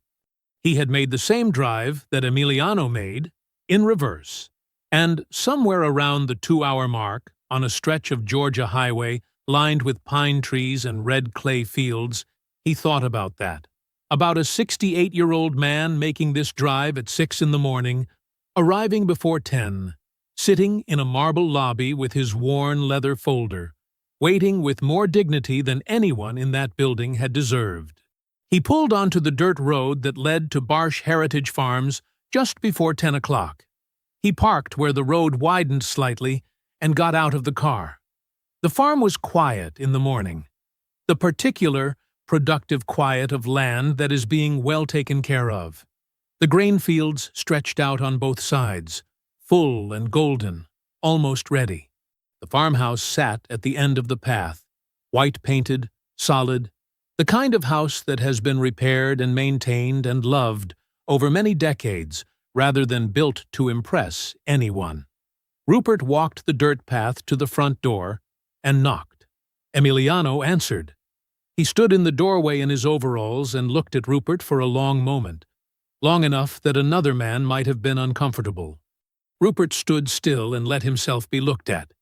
He had made the same drive that Emiliano made, in reverse, and somewhere around the 2-hour mark, on a stretch of Georgia highway lined with pine trees and red clay fields, He thought about that. About a 68-year-old man making this drive at 6 in the morning, arriving before 10, sitting in a marble lobby with his worn leather folder, waiting with more dignity than anyone in that building had deserved. He pulled onto the dirt road that led to Barsh Heritage Farms just before 10 o'clock. He parked where the road widened slightly and got out of the car. The farm was quiet in the morning, the particular, productive quiet of land that is being well taken care of. The grain fields stretched out on both sides, full and golden, almost ready. The farmhouse sat at the end of the path, white-painted, solid, the kind of house that has been repaired and maintained and loved over many decades rather than built to impress anyone. Rupert walked the dirt path to the front door and knocked. Emiliano answered. He stood in the doorway in his overalls and looked at Rupert for a long moment, long enough that another man might have been uncomfortable. Rupert stood still and let himself be looked at.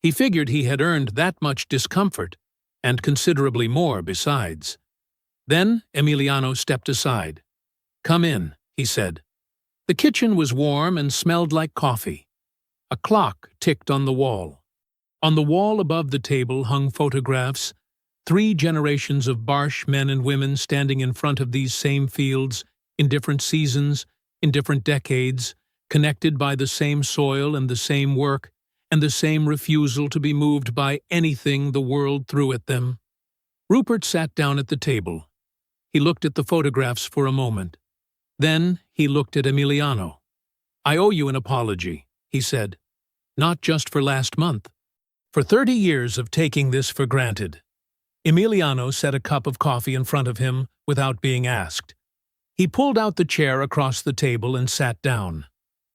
He figured he had earned that much discomfort, and considerably more besides. Then Emiliano stepped aside. "Come in," he said. The kitchen was warm and smelled like coffee. A clock ticked on the wall. On the wall above the table hung photographs, 3 generations of Barsh men and women standing in front of these same fields, in different seasons, in different decades, connected by the same soil and the same work, and the same refusal to be moved by anything the world threw at them. Rupert sat down at the table. He looked at the photographs for a moment. Then he looked at Emiliano. "I owe you an apology," he said. "Not just for last month. For 30 years of taking this for granted." Emiliano set a cup of coffee in front of him without being asked. He pulled out the chair across the table and sat down.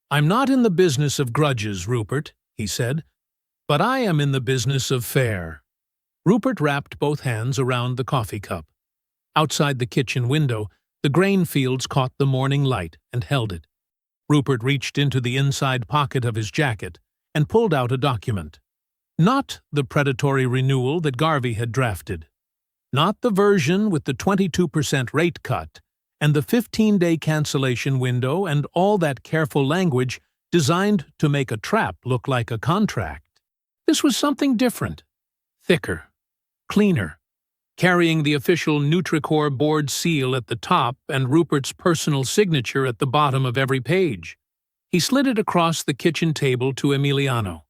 "I'm not in the business of grudges, Rupert," he said, "but I am in the business of fair." Rupert wrapped both hands around the coffee cup. Outside the kitchen window, the grain fields caught the morning light and held it. Rupert reached into the inside pocket of his jacket and pulled out a document. Not the predatory renewal that Garvey had drafted. Not the version with the 22% rate cut and the 15-day cancellation window and all that careful language designed to make a trap look like a contract. This was something different, thicker, cleaner, carrying the official Nutricor board seal at the top and Rupert's personal signature at the bottom of every page. He slid it across the kitchen table to Emiliano.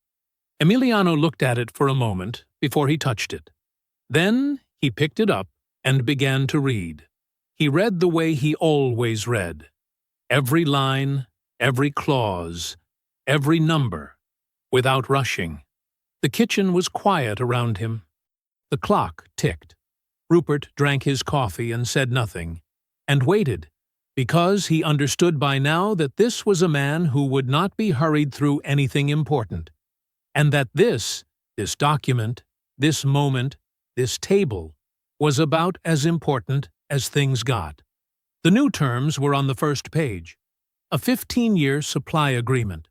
Emiliano looked at it for a moment before he touched it. Then he picked it up and began to read. He read the way he always read. Every line, every clause, every number, without rushing. The kitchen was quiet around him. The clock ticked. Rupert drank his coffee and said nothing, and waited, because he understood by now that this was a man who would not be hurried through anything important, and that this document, this moment, this table, was about as important as things got. The new terms were on the first page. A 15-year supply agreement,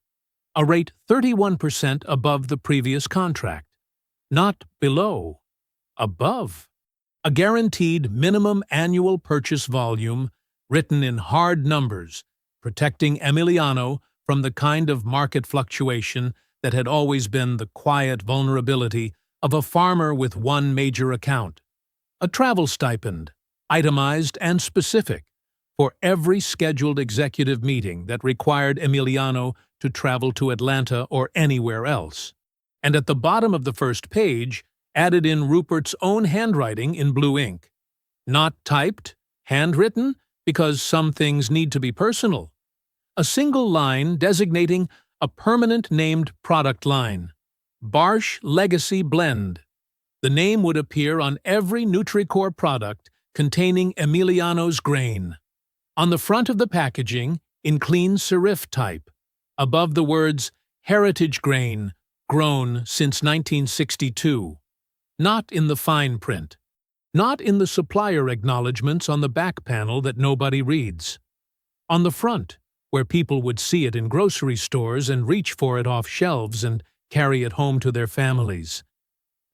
a rate 31% above the previous contract. Not below, above. A guaranteed minimum annual purchase volume written in hard numbers, protecting Emiliano from the kind of market fluctuation that had always been the quiet vulnerability of a farmer with one major account. A travel stipend, itemized and specific, for every scheduled executive meeting that required Emiliano to travel to Atlanta or anywhere else. And at the bottom of the first page, added in Rupert's own handwriting in blue ink. Not typed, handwritten, because some things need to be personal. A single line designating a permanent named product line. Barsh Legacy Blend. The name would appear on every Nutricor product containing Emiliano's grain. On the front of the packaging, in clean serif type, above the words Heritage Grain, grown since 1962. Not in the fine print. Not in the supplier acknowledgments on the back panel that nobody reads. On the front, where people would see it in grocery stores and reach for it off shelves and carry it home to their families.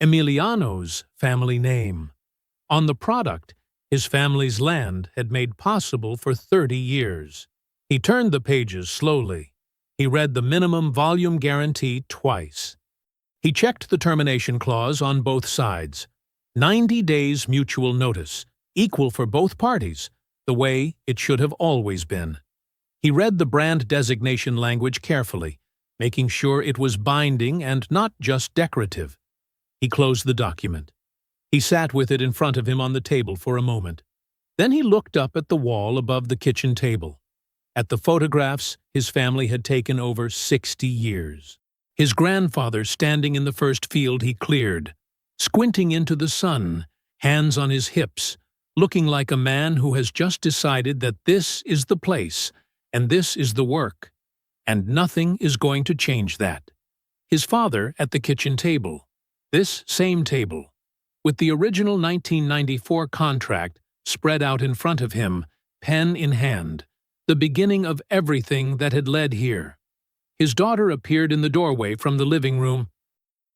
Emiliano's family name. On the product, his family's land had made possible for 30 years. He turned the pages slowly. He read the minimum volume guarantee twice. He checked the termination clause on both sides. 90 days mutual notice, equal for both parties, the way it should have always been. He read the brand designation language carefully, making sure it was binding and not just decorative. He closed the document. He sat with it in front of him on the table for a moment. Then he looked up at the wall above the kitchen table, at the photographs his family had taken over 60 years. His grandfather standing in the first field he cleared, squinting into the sun, hands on his hips, looking like a man who has just decided that this is the place and this is the work, and nothing is going to change that. His father at the kitchen table, this same table, with the original 1994 contract spread out in front of him, pen in hand, the beginning of everything that had led here. His daughter appeared in the doorway from the living room.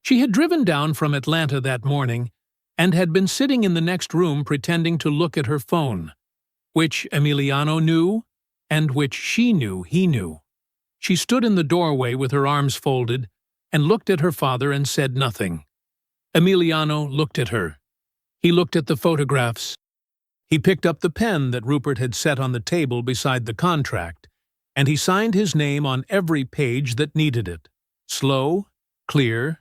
She had driven down from Atlanta that morning and had been sitting in the next room pretending to look at her phone, which Emiliano knew and which she knew he knew. She stood in the doorway with her arms folded and looked at her father and said nothing. Emiliano looked at her. He looked at the photographs. He picked up the pen that Rupert had set on the table beside the contract, and he signed his name on every page that needed it. Slow, clear,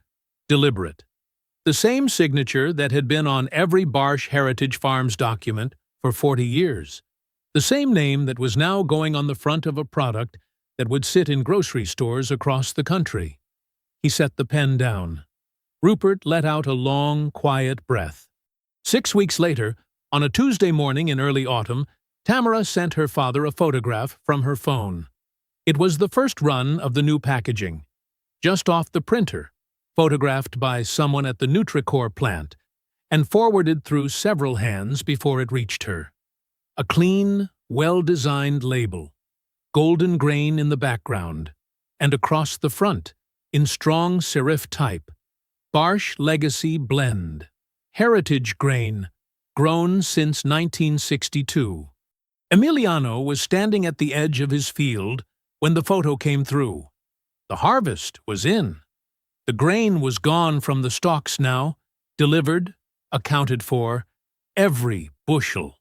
deliberate. The same signature that had been on every Barsh Heritage Farms document for 40 years. The same name that was now going on the front of a product that would sit in grocery stores across the country. He set the pen down. Rupert let out a long, quiet breath. 6 weeks later, on a Tuesday morning in early autumn, Tamara sent her father a photograph from her phone. It was the first run of the new packaging, just off the printer, photographed by someone at the Nutricore plant, and forwarded through several hands before it reached her. A clean, well-designed label, golden grain in the background, and across the front, in strong serif type, Barsh Legacy Blend, heritage grain, grown since 1962. Emiliano was standing at the edge of his field when the photo came through. The harvest was in. The grain was gone from the stalks now, delivered, accounted for, every bushel.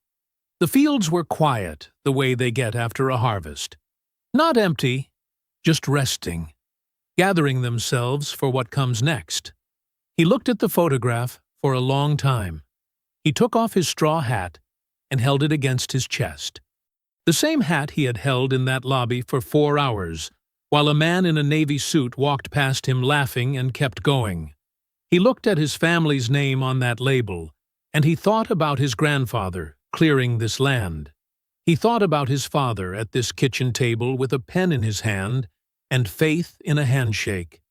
The fields were quiet, the way they get after a harvest. Not empty, just resting, gathering themselves for what comes next. He looked at the photograph for a long time. He took off his straw hat and held it against his chest. The same hat he had held in that lobby for 4 hours, while a man in a navy suit walked past him laughing and kept going. He looked at his family's name on that label, and he thought about his grandfather clearing this land. He thought about his father at this kitchen table with a pen in his hand and faith in a handshake.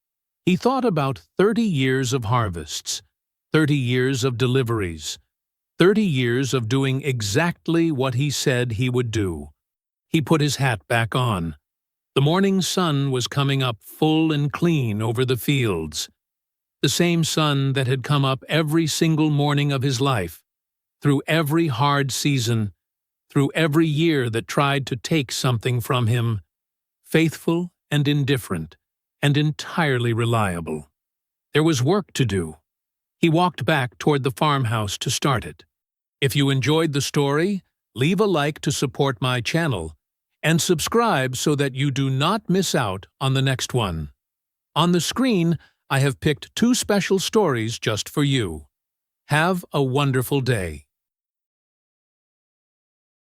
He thought about 30 years of harvests, 30 years of deliveries, 30 years of doing exactly what he said he would do. He put his hat back on. The morning sun was coming up full and clean over the fields. The same sun that had come up every single morning of his life, through every hard season, through every year that tried to take something from him, faithful and indifferent, and entirely reliable. There was work to do. He walked back toward the farmhouse to start it. If you enjoyed the story, leave a like to support my channel, and subscribe so that you do not miss out on the next one. On the screen, I have picked 2 special stories just for you. Have a wonderful day.